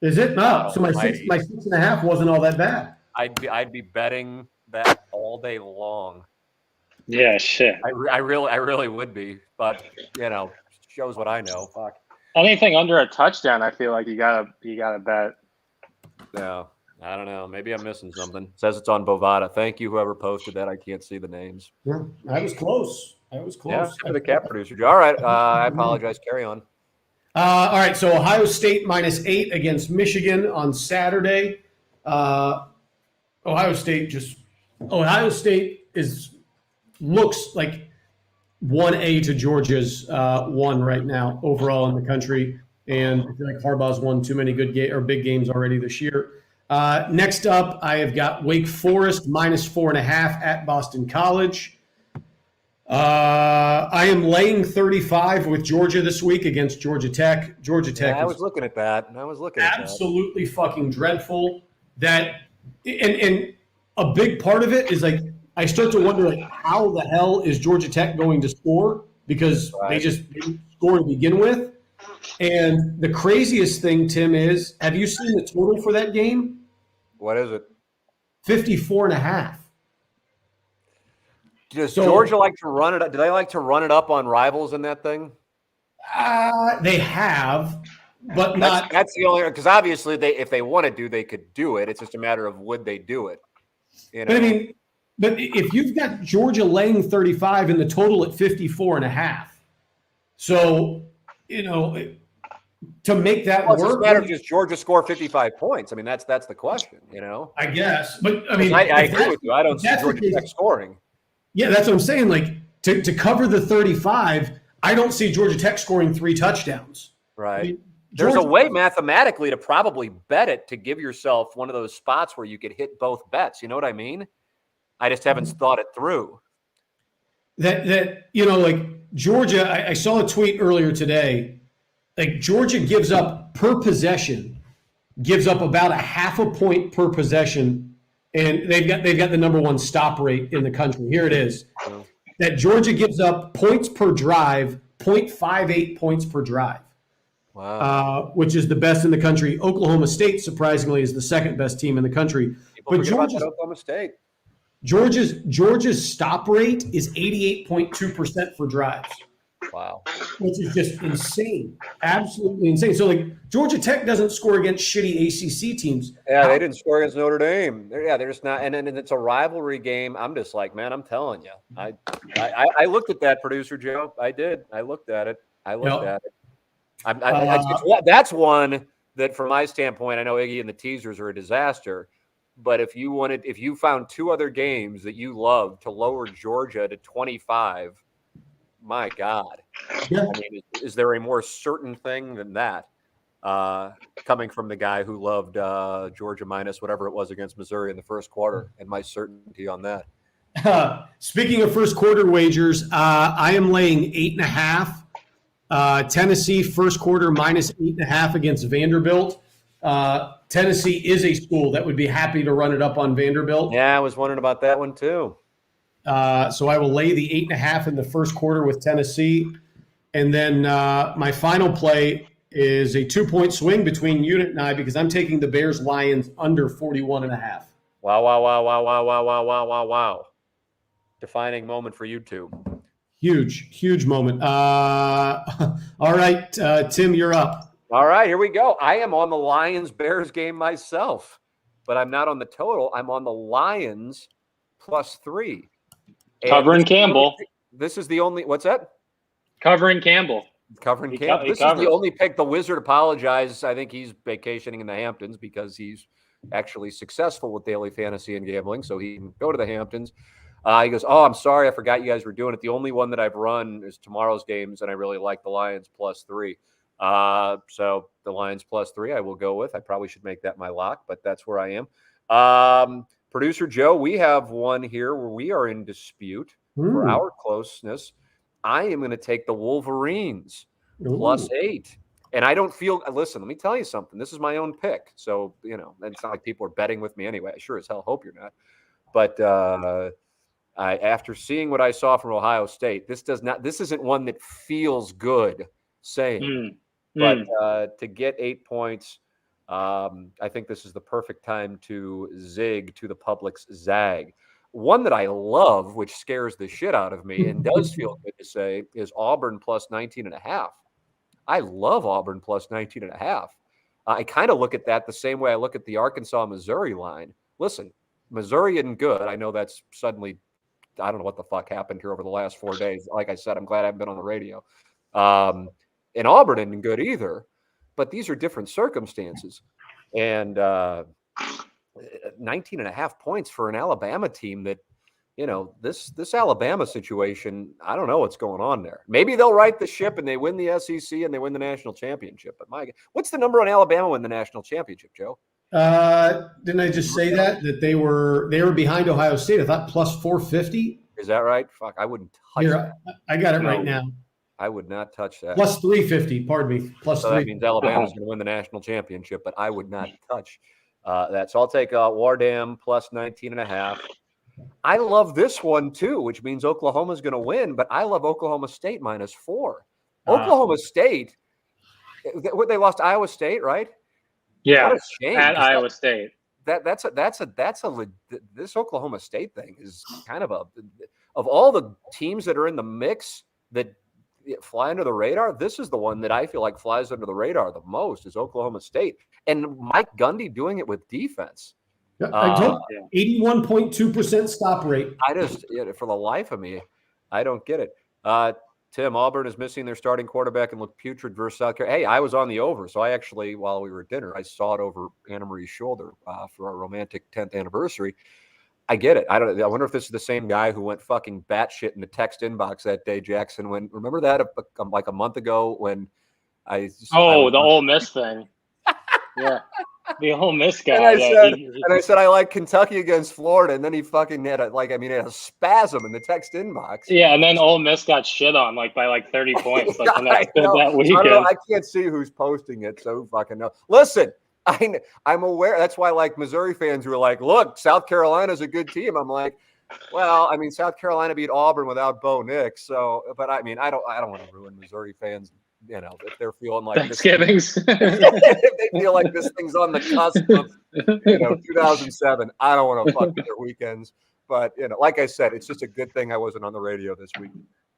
Is it? No. So my Almighty. 6.5 wasn't all that bad. I'd be betting that all day long. Yeah, shit. I really would be, but shows what I know. Fuck. Anything under a touchdown, I feel like you gotta bet. Yeah, I don't know. Maybe I'm missing something. It says it's on Bovada. Thank you, whoever posted that. I can't see the names. Yeah, I was close. Yeah, to the cap producer. All right, I apologize. Carry on. All right, so Ohio State minus 8 against Michigan on Saturday. Ohio State looks like 1A to Georgia's 1 right now overall in the country, and I feel like Harbaugh's won too many big games already this year. Next up, I have got Wake Forest minus 4.5 at Boston College. I am laying 35 with Georgia this week against Georgia Tech. Georgia Tech. I was looking at that. Absolutely fucking dreadful. And a big part of it is like I start to wonder like how the hell is Georgia Tech going to score because they just didn't score to begin with. And the craziest thing, Tim, is have you seen the total for that game? What is it? 54.5. Does Georgia like to run it? Do they like to run it up on rivals in that thing? They have, but not. That's the only because obviously if they want to they could do it. It's just a matter of would they do it. But I mean, but if you've got Georgia laying 35 and the total at 54.5, so to make that Well, it's just work. a matter of just Georgia score 55 points. I mean, that's the question, you know. I guess, but I mean, I if agree with you. I don't see that's the Georgia Tech case- scoring. Yeah, that's what I'm saying. Like to cover the 35, I don't see Georgia Tech scoring 3 touchdowns. Right. I mean, There's a Georgia- way mathematically to probably bet it to give yourself one of those spots where you could hit both bets. You know what I mean? I just haven't thought it through. that like Georgia. I saw a tweet earlier today. Like Georgia gives up per possession, gives up about a half a point per possession, and they've got the number 1 stop rate in the country. Here it is. That Georgia gives up points per drive, 0.58 points per drive. Wow. Which is the best in the country. Oklahoma State, surprisingly, is the second best team in the country. People forget about that Oklahoma State. Georgia's stop rate is 88.2% for drives. Wow. Which is just insane. Absolutely insane. So, like, Georgia Tech doesn't score against shitty ACC teams. Yeah, they didn't score against Notre Dame. They're just not. And it's a rivalry game. I'm just like, man, I'm telling you. I looked at that, producer Joe. I did. I looked at it. At it. That's one that, from my standpoint, I know Iggy and the teasers are a disaster. But if you found 2 other games that you love to lower Georgia to 25, my God. Yeah. I mean, is there a more certain thing than that? Coming from the guy who loved Georgia minus whatever it was against Missouri in the first quarter, and my certainty on that. Speaking of first quarter wagers, I am laying 8.5. Tennessee first quarter minus 8.5 against Vanderbilt. Tennessee is a school that would be happy to run it up on Vanderbilt. Yeah, I was wondering about that one too. So I will lay the 8.5 in the first quarter with Tennessee. And then my final play is a 2-point swing between Unit and I because I'm taking the Bears-Lions under 41.5. Wow. Defining moment for you two. Huge moment. All right, Tim, you're up. All right, here we go. I am on the Lions-Bears game myself, but I'm not on the total. I'm on the Lions +3. Covering Campbell. This is the only – what's that? Covering Campbell. Covering Campbell. This is the only pick. The Wizard apologized. I think he's vacationing in the Hamptons because he's actually successful with daily fantasy and gambling, so he can go to the Hamptons. He goes, oh, I'm sorry. I forgot you guys were doing it. The only one that I've run is tomorrow's games, and I really like the Lions +3. So the Lions +3 I will go with. I probably should make that my lock, but that's where I am. Producer Joe, we have one here where we are in dispute for our closeness. I am going to take the Wolverines +8. And I don't feel – listen, let me tell you something. This is my own pick. So, it's not like people are betting with me anyway. I sure as hell hope you're not. But after seeing what I saw from Ohio State, this isn't one that feels good saying. But to get 8 points, I think this is the perfect time to zig to the public's zag. One that I love, which scares the shit out of me and does feel good to say, is Auburn +19.5. I love Auburn +19.5. I kind of look at that the same way I look at the Arkansas-Missouri line. Listen, Missouri isn't good. I know that's suddenly – I don't know what the fuck happened here over the last 4 days. Like I said, I'm glad I haven't been on the radio. And Auburn isn't good either, but these are different circumstances. And 19.5 points for an Alabama team that, this Alabama situation, I don't know what's going on there. Maybe they'll right the ship and they win the SEC and they win the national championship. But what's the number on Alabama win the national championship, Joe? Didn't I just say that they were behind Ohio State? I thought +450. Is that right? Fuck, I wouldn't touch that. I got it right now. I would not touch that. +350, pardon me. So that means Alabama's going to win the national championship, but I would not touch that. So I'll take Wardam +19.5. I love this one too, which means Oklahoma's going to win, but I love Oklahoma State -4. Oklahoma State, they lost to Iowa State, right? Yeah, what a shame. At Iowa State. This Oklahoma State thing is kind of of all the teams that are in the mix that fly under the radar, this is the one that I feel like flies under the radar the most is Oklahoma State. And Mike Gundy doing it with defense. I told 81.2% stop rate. I just, for the life of me, I don't get it. Tim, Auburn is missing their starting quarterback and looked putrid versus South Carolina. Hey, I was on the over, so I actually, while we were at dinner, I saw it over Anna Marie's shoulder for our romantic 10th anniversary. I get it. I wonder if this is the same guy who went fucking batshit in the text inbox that day, Jackson. Remember that like a month ago when the Ole Miss thing. Yeah. The Ole Miss guy. And I said I like Kentucky against Florida, and then he fucking had a spasm in the text inbox. Yeah, and then Ole Miss got shit on by 30 points that weekend. I don't know. I can't see who's posting it, so who fucking knows. Listen, I'm aware. That's why Missouri fans who are like, look, South Carolina's a good team. I'm like, well, I mean, South Carolina beat Auburn without Bo Nix. So, but I mean, I don't want to ruin Missouri fans. If they're feeling like Thanksgivings, if they feel like this thing's on the cusp of 2007, I don't want to fuck with their weekends. But like I said, it's just a good thing I wasn't on the radio this week.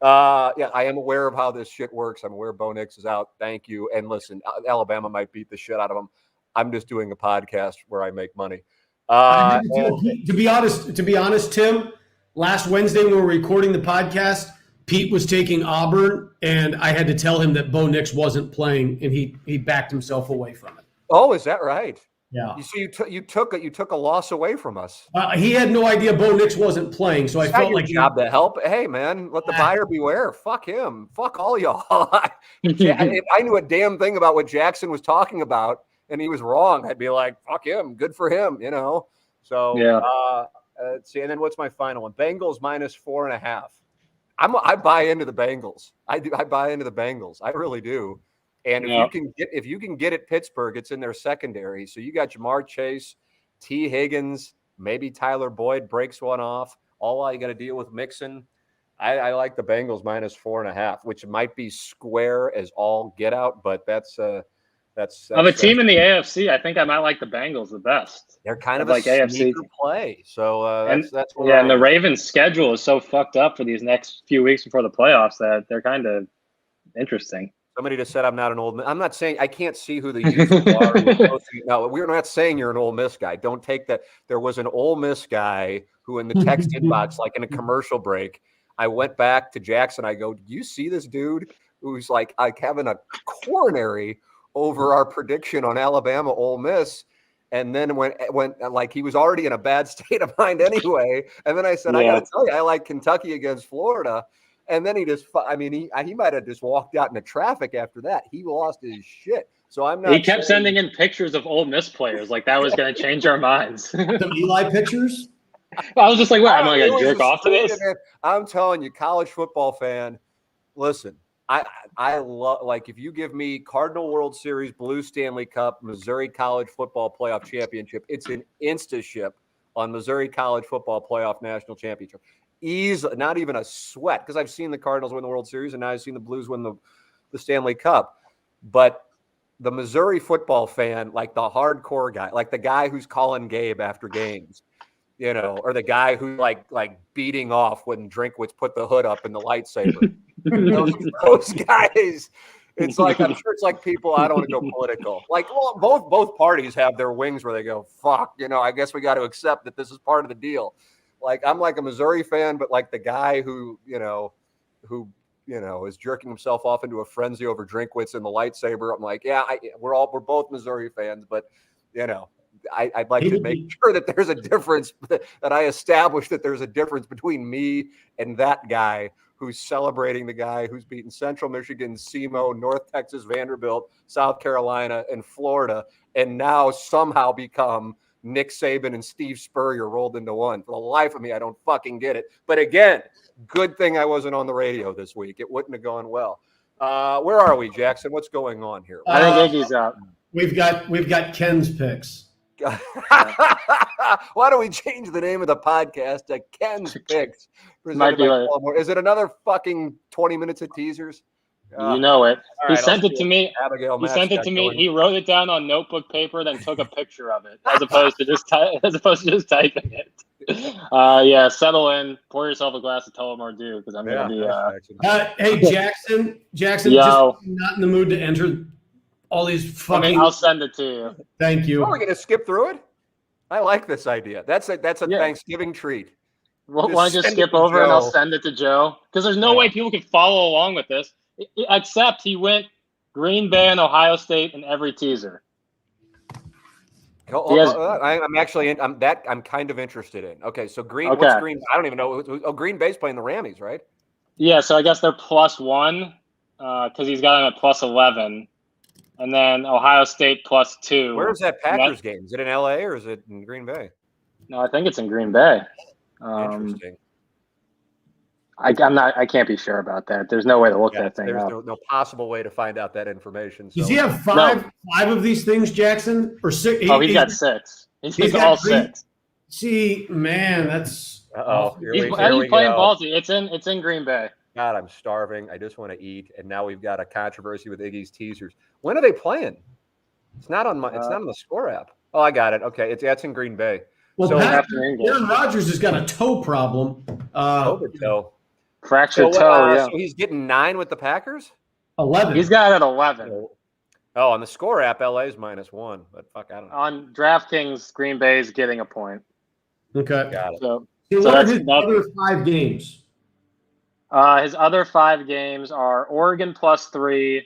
Yeah, I am aware of how this shit works. I'm aware Bo Nix is out. Thank you. And listen, Alabama might beat the shit out of them. I'm just doing a podcast where I make money. To be honest, Tim, last Wednesday when we were recording the podcast, Pete was taking Auburn, and I had to tell him that Bo Nix wasn't playing, and he backed himself away from it. Oh, is that right? Yeah. You see, you took a loss away from us. He had no idea Bo Nix wasn't playing, so I felt like job to help. Hey, man, let the buyer beware. Fuck him. Fuck all y'all. If I knew a damn thing about what Jackson was talking about, and he was wrong, I'd be like, fuck him. Good for him. So yeah. Let's see, and then what's my final one? Bengals -4.5. I buy into the Bengals. I do. I buy into the Bengals. I really do. And if you can get at Pittsburgh, it's in their secondary. So you got Jamar Chase, T. Higgins, maybe Tyler Boyd breaks one off. All while you got to deal with Mixon. I like the Bengals -4.5, which might be square as all get out, but that's of a team in the AFC. I think I might like the Bengals the best. They're kind of like a AFC play. So that's what and the Ravens' schedule is so fucked up for these next few weeks before the playoffs that they're kind of interesting. Somebody just said I'm not an Ole Miss. I'm not saying I can't see who the users are. No, we're not saying you're an Ole Miss guy. Don't take that. There was an Ole Miss guy who in the text inbox, like in a commercial break, I went back to Jackson. I go, do you see this dude who's like having a coronary over our prediction on Alabama Ole Miss? And then when like he was already in a bad state of mind anyway. And then I said, I got to tell you, I like Kentucky against Florida. And then he might have just walked out into traffic after that. He lost his shit. So I'm not. He kept sending in pictures of Ole Miss players, like that was going to change our minds. Some Eli pictures. I was just like, "What? Am I going to jerk off to this?" I'm telling you, college football fan. Listen, I love, like, if you give me Cardinal World Series, Blue Stanley Cup, Missouri College Football Playoff Championship, it's an insta-ship on Missouri College Football Playoff National Championship. Not even a sweat, because I've seen the Cardinals win the World Series and now I've seen the Blues win the Stanley Cup. But the Missouri football fan, like the hardcore guy, like the guy who's calling Gabe after games, or the guy who like beating off when Drinkwitz put the hood up in the lightsaber. those guys, it's like, I'm sure it's like people, I don't want to go political. Like, well, both parties have their wings where they go, fuck, I guess we got to accept that this is part of the deal. Like, I'm like a Missouri fan, but like the guy who is jerking himself off into a frenzy over Drinkwitz and the lightsaber. I'm like, yeah, we're both Missouri fans, but I'd like to make sure that there's a difference, that I establish that there's a difference between me and that guy who's celebrating the guy who's beaten Central Michigan, SEMO, North Texas, Vanderbilt, South Carolina, and Florida, and now somehow become Nick Saban and Steve Spurrier rolled into one. For the life of me, I don't fucking get it. But again, good thing I wasn't on the radio this week. It wouldn't have gone well. Where are we, Jackson? What's going on here? I think Iggy's out. We've got Ken's picks. Why don't we change the name of the podcast to Ken's Picks? Might be like, is it another fucking 20 minutes of teasers? You know it. He Right, sent it to me. Abigail He sent it to me. He wrote it down on notebook paper, then took a picture of it, as opposed to just typing it. Yeah, settle in. Pour yourself a glass of Tullamore Dew, because I'm gonna be. Hey, Jackson, just not in the mood to enter all these fucking. I'll send it to you. Thank you. Are we gonna skip through it? I like this idea. That's a Thanksgiving treat. Why don't you Send it skip to over and I'll Joe. send it to Joe? Because there's no way people can follow along with this, except he went Green Bay and Ohio State in every teaser. I'm actually I'm kind of interested in. Okay, so what's Green? I don't even know. Oh, Green Bay's playing the Rammies, right? Yeah, so I guess they're +1 because he's got them at +11, and then Ohio State +2. Where's that Packers game? Is it in LA or is it in Green Bay? No, I think it's in Green Bay. Interesting. I can't be sure about that. There's no way to look that thing up. There's no possible way to find out that information. So. Does he have five of these things, Jackson, or 6? Oh, he's got 6. He's all 6. See, man, that's. He's playing ballsy. It's in Green Bay. God, I'm starving. I just want to eat, and now we've got a controversy with Iggy's teasers. When are they playing? It's not on it's not on the Score app. Oh, I got it. Okay, it's in Green Bay. Well, so Aaron Rodgers has got a toe problem. toe. Fractured toe. Yeah. So he's getting 9 with the Packers. 11. He's got it at 11. Oh, on the Score app, LA's -1, but fuck, I don't know. On DraftKings, Green Bay's getting a point. Okay, got it. So what are his other 5 games? His other 5 games are Oregon +3,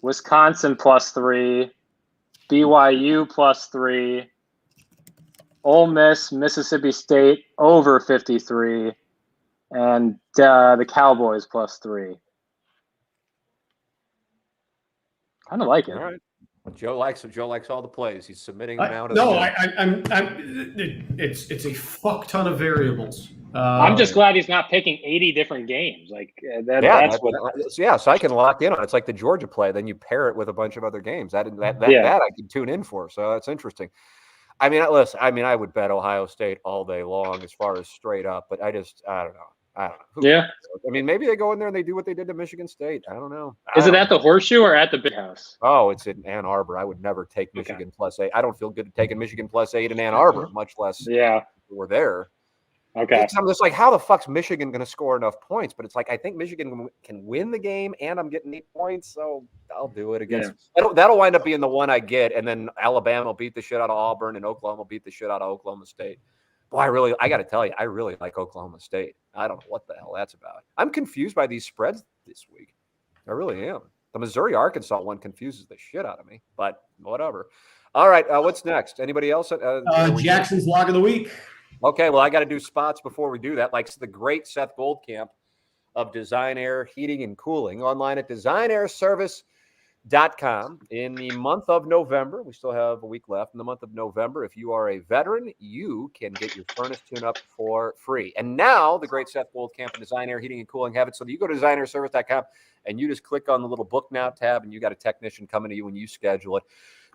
Wisconsin +3, BYU +3, Ole Miss, Mississippi State over 53, and the Cowboys +3. Kind of like it. All right. Well, Joe likes all the plays. He's submitting them out. It's a fuck ton of variables. I'm just glad he's not picking 80 different games. Like that's what. So I can lock in on it. It's like the Georgia play. Then you pair it with a bunch of other games. That I can tune in for. So that's interesting. I mean, listen. I mean, I would bet Ohio State all day long as far as straight up. But I don't know. Yeah. I mean, maybe they go in there and they do what they did to Michigan State. I don't know. Is it at the Horseshoe or at the Big House? Oh, it's in Ann Arbor. I would never take Michigan +8. I don't feel good taking Michigan +8 in Ann Arbor, much less we're there. Okay. I'm just like, how the fuck's Michigan going to score enough points? But it's like, I think Michigan can win the game, and I'm getting 8 points, so I'll do it against. Yeah. That'll wind up being the one I get, and then Alabama will beat the shit out of Auburn, and Oklahoma will beat the shit out of Oklahoma State. Boy, I got to tell you, I really like Oklahoma State. I don't know what the hell that's about. I'm confused by these spreads this week. I really am. The Missouri-Arkansas one confuses the shit out of me, but whatever. All right, what's next? Anybody else? Jackson's Log of the Week. Okay, well, I got to do spots before we do that. Like the great Seth Goldcamp of Design Air Heating and Cooling, online at designairservice.com. In the month of November, we still have a week left. In the month of November, if you are a veteran, you can get your furnace tune-up for free. And now the great Seth Goldcamp and Design Air Heating and Cooling have it so that you go to designairservice.com and you just click on the little Book Now tab, and you got a technician coming to you when you schedule it.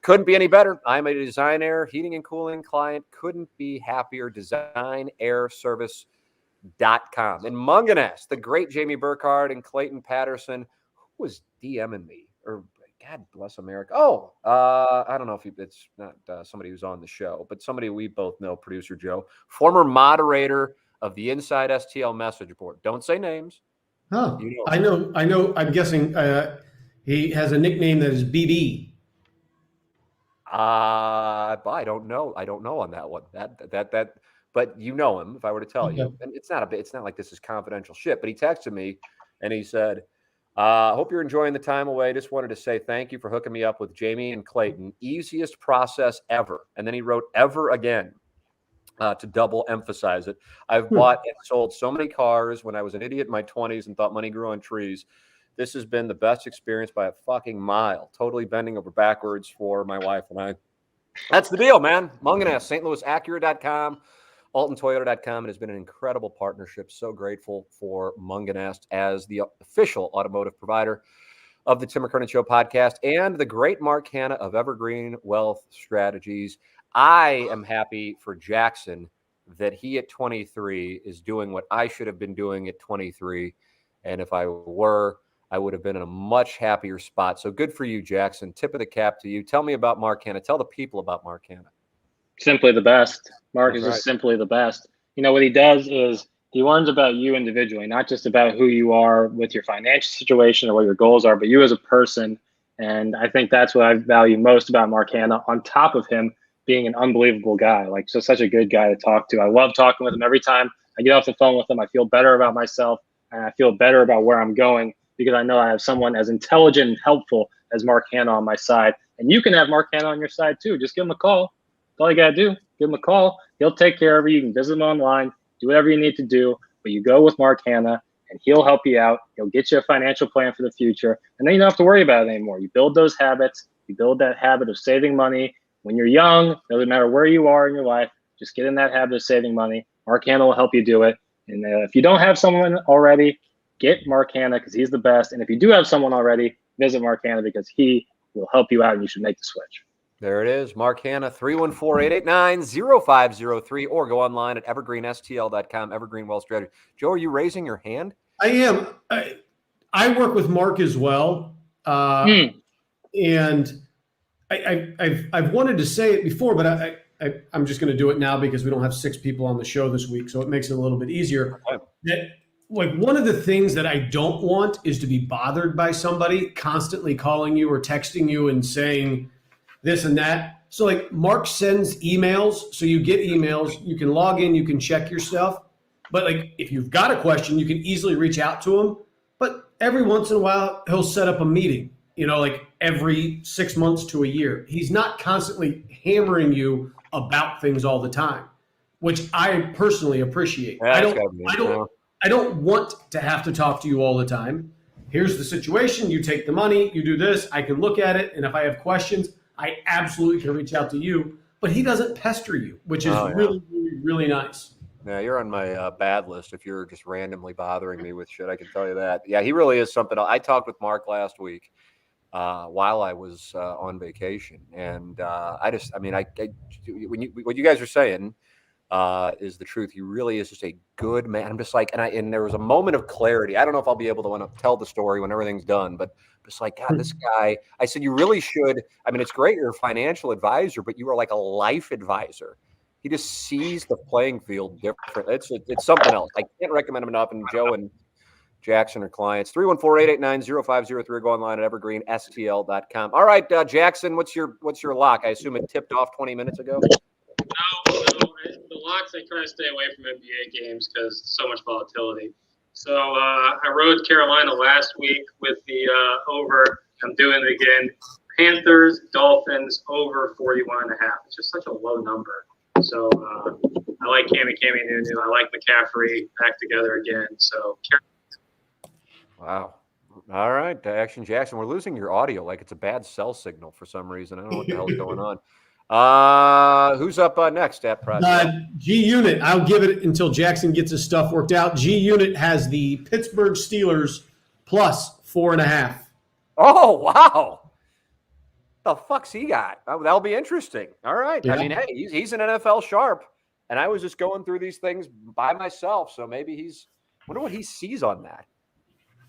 Couldn't be any better. I'm a Design Air Heating and Cooling client. Couldn't be happier. DesignairService.com. In Munganess, the great Jamie Burkhardt and Clayton Patterson, who was DMing me, or God bless America. Oh, I don't know if it's not somebody who's on the show, but somebody we both know, producer Joe, former moderator of the Inside STL message board. Don't say names. Huh. You know. I know. I'm guessing he has a nickname that is BB. I don't know. I don't know on that one. That. But you know him. If I were to tell you, and it's not like this is confidential shit. But he texted me, and he said, "Hope you're enjoying the time away. Just wanted to say thank you for hooking me up with Jamie and Clayton. Easiest process ever." And then he wrote "ever again" to double emphasize it. I've bought and sold so many cars when I was an idiot in my 20s and thought money grew on trees. This has been the best experience by a fucking mile. Totally bending over backwards for my wife and I. That's the deal, man. Munganess, St. Louis Acura.com, AltonToyota.com. It has been an incredible partnership. So grateful for Munganess as the official automotive provider of the Tim McKernan Show podcast and the great Mark Hanna of Evergreen Wealth Strategies. I am happy for Jackson that he at 23 is doing what I should have been doing at 23. And if I were, I would have been in a much happier spot. So good for you, Jackson. Tip of the cap to you. Tell me about Mark Hanna. Tell the people about Mark Hanna. Simply the best. Mark is just simply the best. You know, what he does is he learns about you individually, not just about who you are with your financial situation or what your goals are, but you as a person. And I think that's what I value most about Mark Hanna, on top of him being an unbelievable guy, like just such a good guy to talk to. I love talking with him every time I get off the phone with them, I feel better about myself, and I feel better about where I'm going because I know I have someone as intelligent and helpful as Mark Hanna on my side. And you can have Mark Hanna on your side too. Just give him a call. That's all you got to do. Give him a call. He'll take care of you. You can visit him online, do whatever you need to do, but you go with Mark Hanna and he'll help you out. He'll get you a financial plan for the future. And then you don't have to worry about it anymore. You build those habits. You build that habit of saving money. When you're young, doesn't matter where you are in your life, just get in that habit of saving money. Mark Hanna will help you do it. And if you don't have someone already, get Mark Hanna because he's the best. And if you do have someone already, visit Mark Hanna because he will help you out and you should make the switch. There it is. Mark Hanna, 314-889-0503, or go online at evergreenstl.com, Evergreen Wealth Strategy. Joe, are you raising your hand? I am. I work with Mark as well. And I've wanted to say it before, but I'm just going to do it now because we don't have 6 people on the show this week, so it makes it a little bit easier. Okay. That, like, one of the things that I don't want is to be bothered by somebody constantly calling you or texting you and saying this and that. So, like, Mark sends emails, so you get emails, you can log in, you can check your stuff. But, like, if you've got a question, you can easily reach out to him. But every once in a while, he'll set up a meeting, like every 6 months to a year. He's not constantly hammering you about things all the time, which I personally appreciate. Yeah, I don't want to have to talk to you all the time. Here's the situation. You take the money, you do this, I can look at it. And if I have questions, I absolutely can reach out to you, but he doesn't pester you, which is really, really, really nice. Yeah, you're on my bad list if you're just randomly bothering me with shit. I can tell you that. Yeah, he really is something. I talked with Mark last week while I was on vacation, and what you guys are saying is the truth. He really is just a good man. I'm just like, and there was a moment of clarity. I don't know if I'll be able to tell the story when everything's done, but just like, God, this guy, I said, you really should. I mean, it's great you're a financial advisor, but you are like a life advisor. He just sees the playing field different. It's something else. I can't recommend him enough. And Joe and Jackson are clients. 314-889-0503. Go online at evergreenstl.com. All right, Jackson, what's your lock? I assume it tipped off 20 minutes ago. No, the locks, I try to stay away from NBA games because so much volatility. So I rode Carolina last week with the over. I'm doing it again. Panthers, Dolphins, over 41.5. It's just such a low number. So I like Cami Nunu. I like McCaffrey back together again. So. Wow. All right, Action Jackson. We're losing your audio like it's a bad cell signal for some reason. I don't know what the hell's going on. Who's up next at Project? G Unit. I'll give it until Jackson gets his stuff worked out. G Unit has the Pittsburgh Steelers plus 4.5. Oh, wow. The fuck's he got? That'll be interesting. All right. Yeah. I mean, hey, he's an NFL sharp, and I was just going through these things by myself, so maybe I wonder what he sees on that.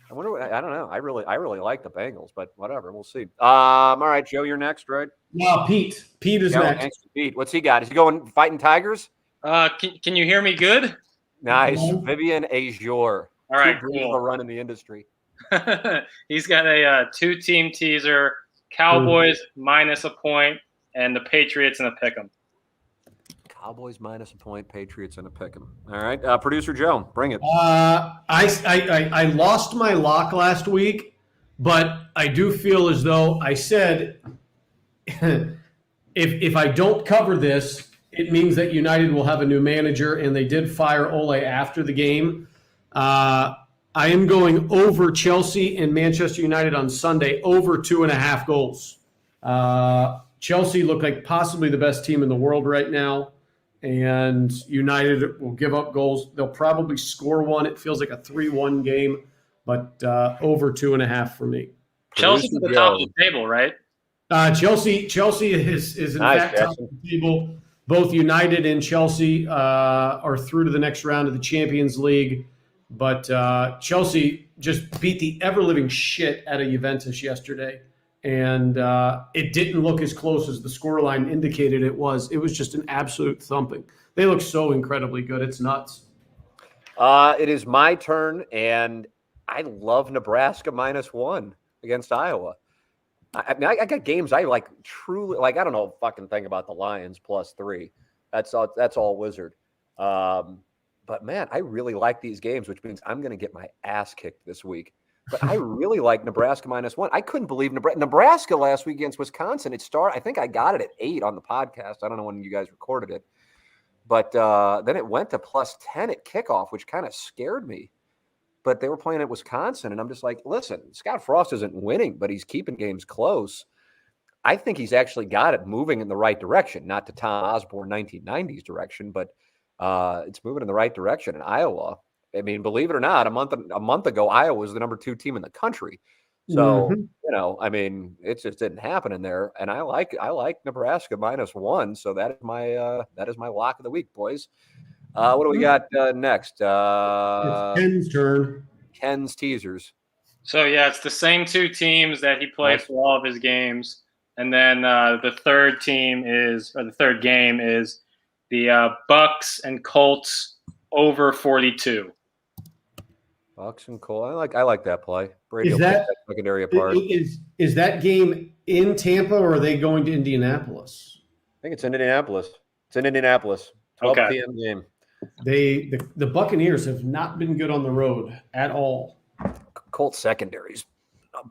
I don't know. I really like the Bengals, but whatever. We'll see. All right, Joe, you're next, right? No, Pete. Pete is next. Thanks to Pete. What's he got? Is he going fighting Tigers? Can you hear me good? Nice. Vivian Azure. All right, cool. A run in the industry. He's got a 2-team teaser. Cowboys minus a point, and the Patriots in a pick'em. Cowboys minus a point, Patriots in a pick'em. All right, Producer Joe, bring it. I lost my lock last week, but I do feel as though I said if I don't cover this, it means that United will have a new manager, and they did fire Ole after the game. I am going over Chelsea and Manchester United on Sunday, over 2.5 goals. Chelsea look like possibly the best team in the world right now, and United will give up goals. They'll probably score one. It feels like a 3-1 game, but over 2.5 for me. Chelsea's at the top of the table, right? Chelsea is in fact top of the table. Both United and Chelsea are through to the next round of the Champions League. But Chelsea just beat the ever-living shit out of Juventus yesterday. And it didn't look as close as the scoreline indicated it was. It was just an absolute thumping. They look so incredibly good. It's nuts. It is my turn, and I love Nebraska -1 against Iowa. I mean, I got games I like truly like. I don't know a fucking thing about the Lions +3. That's all Wizard. But man, I really like these games, which means I'm going to get my ass kicked this week. But I really like Nebraska -1. I couldn't believe Nebraska last week against Wisconsin. I think I got it at 8 on the podcast. I don't know when you guys recorded it. But then it went to +10 at kickoff, which kind of scared me. But they were playing at Wisconsin, and I'm just like, listen, Scott Frost isn't winning, but he's keeping games close. I think he's actually got it moving in the right direction, not to Tom Osborne 1990s direction, but it's moving in the right direction in Iowa. I mean, believe it or not, a month ago, Iowa was the number 2 team in the country. So, I mean, it just didn't happen in there. And I like Nebraska -1. So that is my lock of the week, boys. What do we got next? It's Ken's turn. Ken's teasers. So yeah, it's the same 2 teams that he played for all of his games, and then the third game is the Bucks and Colts over 42. Bucks and Colts. I like that play. Brady Is will that pick that secondary apart. Is that game in Tampa, or are they going to Indianapolis? I think it's in Indianapolis. It's in Indianapolis. 12 p.m. game. The Buccaneers have not been good on the road at all. Colts secondaries,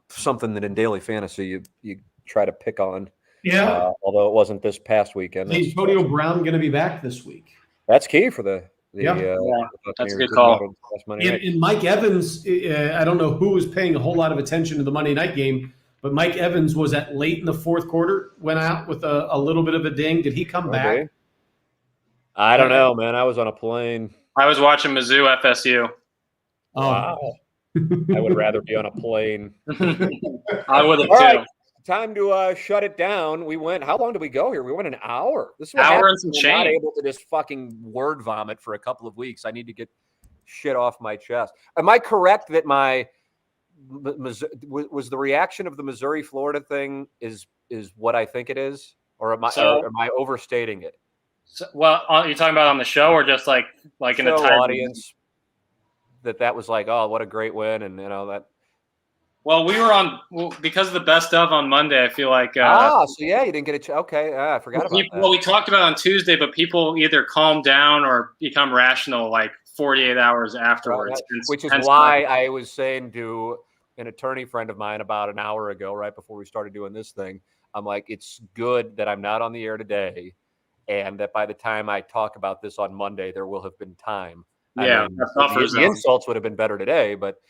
something that in daily fantasy you try to pick on. Yeah. Although it wasn't this past weekend. Is Antonio Brown going to be back this week? That's key for the that's a good call. And Mike Evans, I don't know who was paying a whole lot of attention to the Monday night game, but Mike Evans was at late in the fourth quarter, went out with a little bit of a ding. Did he come back? I don't know, man. I was on a plane. I was watching Mizzou FSU. Oh. Wow. I would rather be on a plane. I would have too. Right, time to shut it down. We went. How long did we go here? We went an hour. This is what hour happens and some when I'm not change. able to just fucking word vomit for a couple of weeks. I need to get shit off my chest. Am I correct that was the reaction of the Missouri-Florida thing is what I think it is, or am I overstating it? So, well, you're talking about on the show, or just like in the audience? That was like, oh, what a great win, and that. Well, we were on because of the best of on Monday. I feel like. So yeah, you didn't get okay. I forgot about that. Well, we talked about it on Tuesday, but people either calm down or become rational like 48 hours afterwards. Which is why I was saying to an attorney friend of mine about an hour ago, right before we started doing this thing, I'm like, it's good that I'm not on the air today, and that by the time I talk about this on Monday, there will have been time. Yeah, I mean, the insults would have been better today, but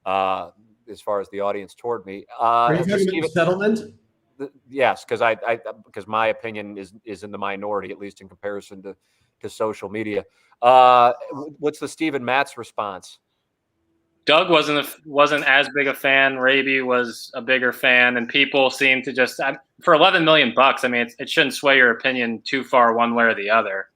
as far as the audience toward me, are you talking about settlement? Yes, because my opinion is in the minority, at least in comparison to social media. What's the Steven Matz response? Doug wasn't as big a fan. Raby was a bigger fan, and people seem to just for $11 million. I mean, it shouldn't sway your opinion too far one way or the other.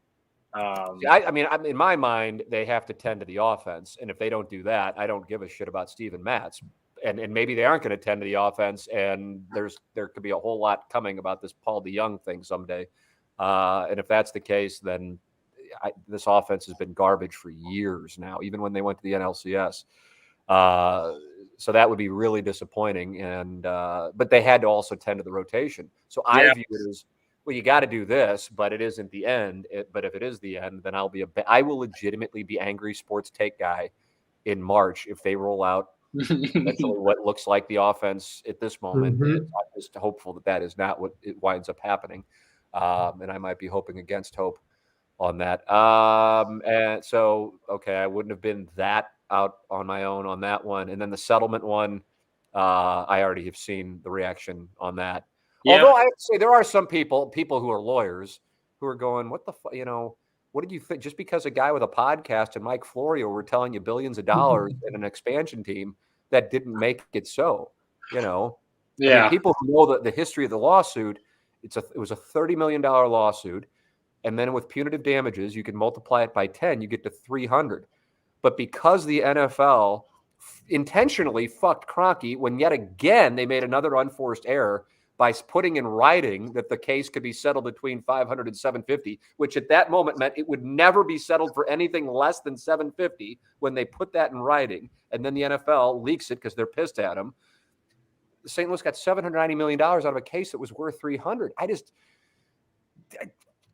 I mean, in my mind, they have to tend to the offense, and if they don't do that, I don't give a shit about Steven Matz. And maybe they aren't going to tend to the offense, and there could be a whole lot coming about this Paul DeJong thing someday. And if that's the case, then this offense has been garbage for years now, even when they went to the NLCS. So that would be really disappointing. And but they had to also tend to the rotation. So I view it as, well, you got to do this, but it isn't the end. But if it is the end, then I will legitimately be angry sports take guy in March if they roll out what looks like the offense at this moment. I'm just hopeful that is not what it winds up happening. And I might be hoping against hope on that. And so, okay, I wouldn't have been that out on my own on that one. And then the settlement one, I already have seen the reaction on that. Yeah. Although I have to say there are some people who are lawyers who are going, what the fuck, what did you think? Just because a guy with a podcast and Mike Florio were telling you billions of dollars in an expansion team, that didn't make it so, Yeah. I mean, people who know the history of the lawsuit, it was a $30 million lawsuit. And then with punitive damages, you can multiply it by 10, you get to 300. But because the NFL intentionally fucked Kroenke when yet again they made another unforced error by putting in writing that the case could be settled between 500 and 750, which at that moment meant it would never be settled for anything less than 750 when they put that in writing. And then the NFL leaks it because they're pissed at them. St. Louis got $790 million out of a case that was worth 300.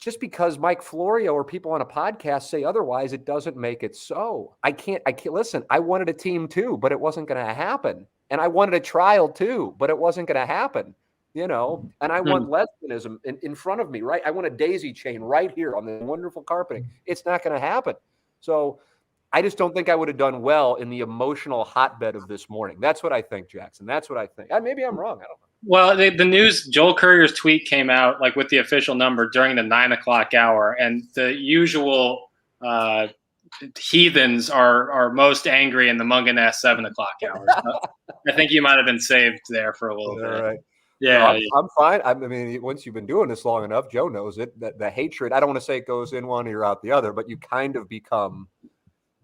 just because Mike Florio or people on a podcast say otherwise, it doesn't make it so. I can't listen. I wanted a team too, but it wasn't going to happen. And I wanted a trial too, but it wasn't going to happen, and I want lesbianism in front of me, right? I want a daisy chain right here on the wonderful carpeting. It's not going to happen. So I just don't think I would have done well in the emotional hotbed of this morning. That's what I think, Jackson. That's what I think. Maybe I'm wrong. I don't know. Well, the news, Joel Courier's tweet came out like with the official number during the 9 o'clock hour, and the usual heathens are most angry in the Munganess 7 o'clock hour. So I think you might have been saved there for a little bit. All right. Yeah, no, I'm fine. I mean, once you've been doing this long enough, Joe knows it. That the hatred, I don't want to say it goes in one ear out the other, but you kind of become,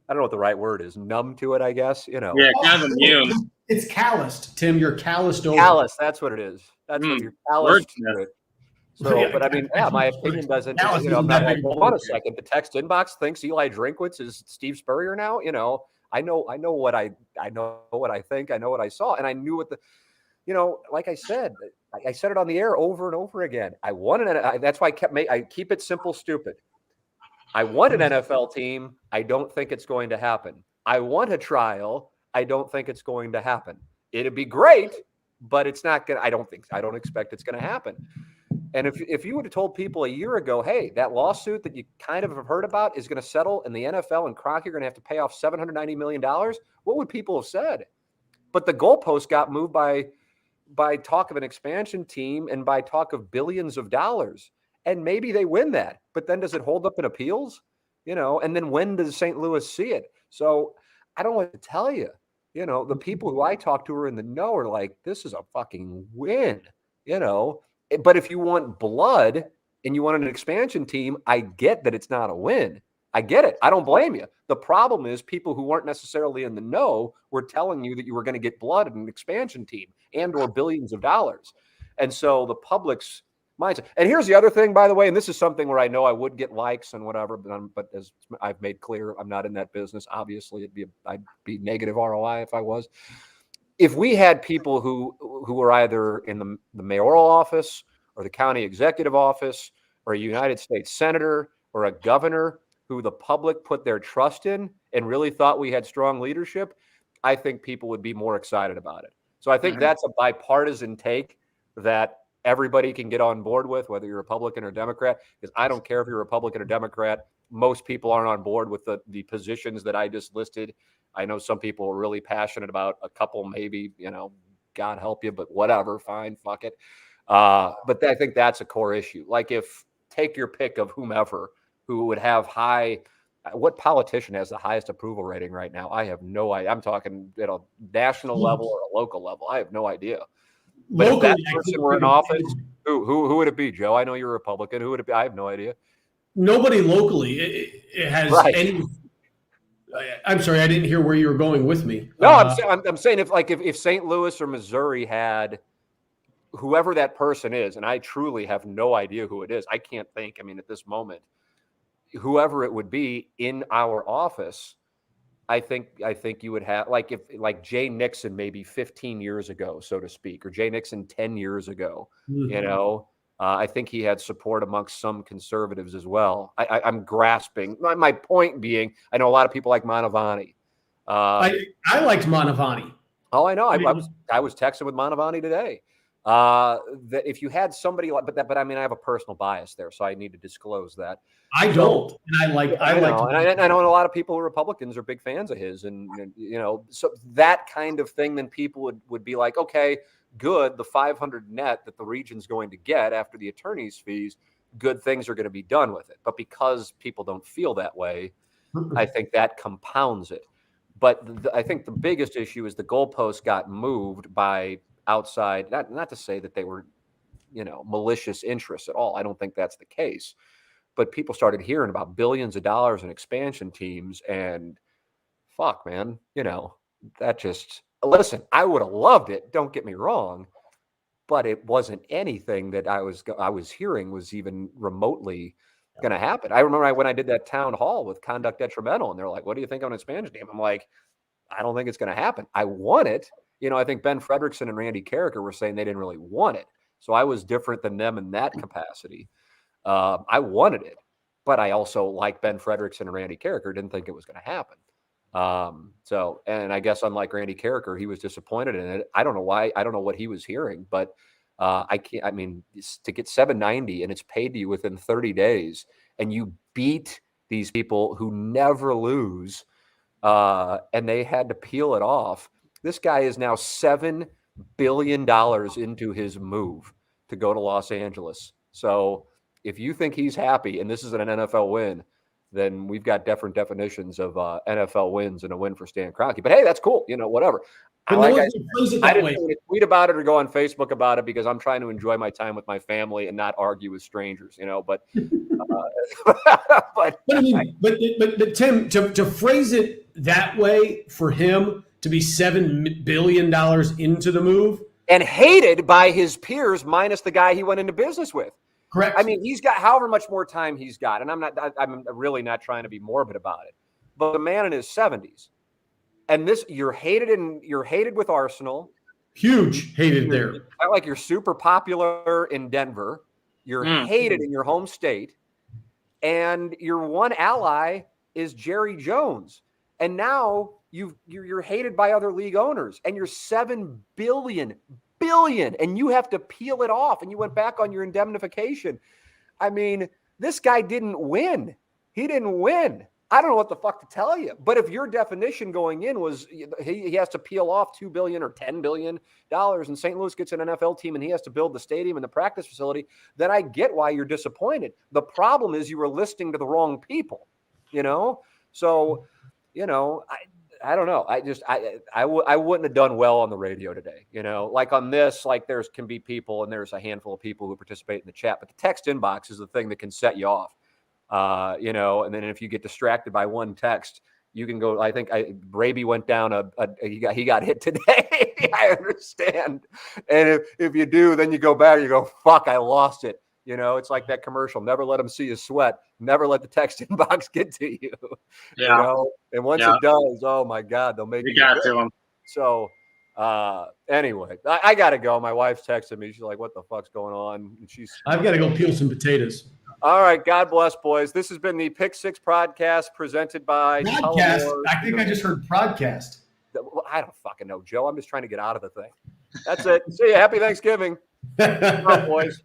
I don't know what the right word is, numb to it, I guess. Yeah, kind of immune. It's calloused, Tim. You're calloused over. Callous, that's what it is. That's what you're calloused to it. So, but I mean, my opinion doesn't, I'm not like, hold on a second. The text inbox thinks Eli Drinkwitz is Steve Spurrier now. I know what I think. I know what I saw. And I knew what like I said it on the air over and over again. I wanted it. That's why I keep it simple, stupid. I want an NFL team. I don't think it's going to happen. I want a trial. I don't think it's going to happen. It'd be great, but it's not going to, I don't expect it's going to happen. And if you would have told people a year ago, hey, that lawsuit that you kind of have heard about is going to settle in the NFL and Kroenke, you're going to have to pay off $790 million, what would people have said? But the goalpost got moved by talk of an expansion team and by talk of billions of dollars. And maybe they win that, but then does it hold up in appeals? And then when does St. Louis see it? So I don't want to tell you, the people who I talk to are in the know are like, this is a fucking win, But if you want blood and you want an expansion team, I get that it's not a win. I get it. I don't blame you. The problem is people who weren't necessarily in the know were telling you that you were going to get blood in an expansion team and or billions of dollars. And so the public's mindset. And here's the other thing, by the way, and this is something where I know I would get likes and whatever, but as I've made clear, I'm not in that business. Obviously, I'd be negative ROI if I was. If we had people who were either in the mayoral office or the county executive office or a United States senator or a governor who the public put their trust in and really thought we had strong leadership, I think people would be more excited about it. So I think that's a bipartisan take that everybody can get on board with, whether you're Republican or Democrat, because I don't care if you're Republican or Democrat. Most people aren't on board with the positions that I just listed. I know some people are really passionate about a couple, maybe, God help you, but whatever, fine, fuck it. But I think that's a core issue. Like take your pick of whomever who would have what politician has the highest approval rating right now? I have no idea. I'm talking at a national level or a local level. I have no idea. But if that person were in office, who would it be, Joe? I know you're a Republican. Who would it be? I have no idea. Nobody locally it has any. I'm sorry, I didn't hear where you were going with me. No, I'm saying if St. Louis or Missouri had whoever that person is, and I truly have no idea who it is. I can't think. I mean, at this moment, whoever it would be in our office, I think you would have like Jay Nixon maybe 15 years ago, so to speak, or Jay Nixon 10 years ago. I think he had support amongst some conservatives as well. I'm grasping. My point being, I know a lot of people like Mantovani. I liked Mantovani. Oh, I know. I was texting with Mantovani today. That if you had somebody like, but I mean, I have a personal bias there, so I need to disclose that. I don't, and I know a lot of people who are Republicans are big fans of his, and so that kind of thing, then people would be like, okay, good, the 500 net that the region's going to get after the attorney's fees, good things are going to be done with it. But because people don't feel that way, I think that compounds it. But I think the biggest issue is the goalpost got moved by outside, not to say that they were, malicious interests at all. I don't think that's the case. But people started hearing about billions of dollars in expansion teams, and fuck, man, that just, listen, I would have loved it. Don't get me wrong, but it wasn't anything that I was hearing was even remotely going to happen. I remember when I did that town hall with Conduct Detrimental, and they're like, what do you think on an expansion team? I'm like, I don't think it's going to happen. I want it. I think Ben Frederickson and Randy Carricker were saying they didn't really want it. So I was different than them in that capacity. I wanted it, but I also, like Ben Frederickson and Randy Carricker, didn't think it was going to happen. And I guess unlike Randy Carricker, he was disappointed in it. I don't know why. I don't know what he was hearing, but I mean, to get 790 and it's paid to you within 30 days and you beat these people who never lose, and they had to peel it off. This guy is now $7 billion into his move to go to Los Angeles. So if you think he's happy and this is an NFL win, then we've got different definitions of NFL wins and a win for Stan Kroenke. But hey, that's cool. Whatever. I didn't tweet about it or go on Facebook about it because I'm trying to enjoy my time with my family and not argue with strangers, But but Tim, to phrase it that way for him to be $7 billion into the move and hated by his peers, minus the guy he went into business with. Correct. I mean, he's got however much more time he's got, and I'm really not trying to be morbid about it. But the man in his 70s, and this you're hated with Arsenal, huge hated there. Like you're super popular in Denver, you're hated in your home state, and your one ally is Jerry Jones, and now you're hated by other league owners, and you're $7 billion, and you have to peel it off, and you went back on your indemnification. I mean, this guy didn't win. He didn't win. I don't know what the fuck to tell you. But if your definition going in was he has to peel off $2 billion or $10 billion and St. Louis gets an NFL team and he has to build the stadium and the practice facility, then I get why you're disappointed. The problem is you were listening to the wrong people, So, I don't know. I wouldn't have done well on the radio today, like on this, like there's can be people and there's a handful of people who participate in the chat, but the text inbox is the thing that can set you off, and then if you get distracted by one text, you can go, I think Raby went down he got hit today. I understand. And if you do, then you go back, you go, fuck, I lost it. It's like that commercial, never let them see you sweat. Never let the text inbox get to you. Yeah. And once it does, oh my God, they'll make you got to them. So anyway, I got to go. My wife's texting me. She's like, what the fuck's going on? And I've got to go peel some potatoes. All right. God bless, boys. This has been the Pick Six podcast presented by Podcast. I think I just heard broadcast. I don't fucking know, Joe. I'm just trying to get out of the thing. That's it. See you. Happy Thanksgiving. Come on, boys.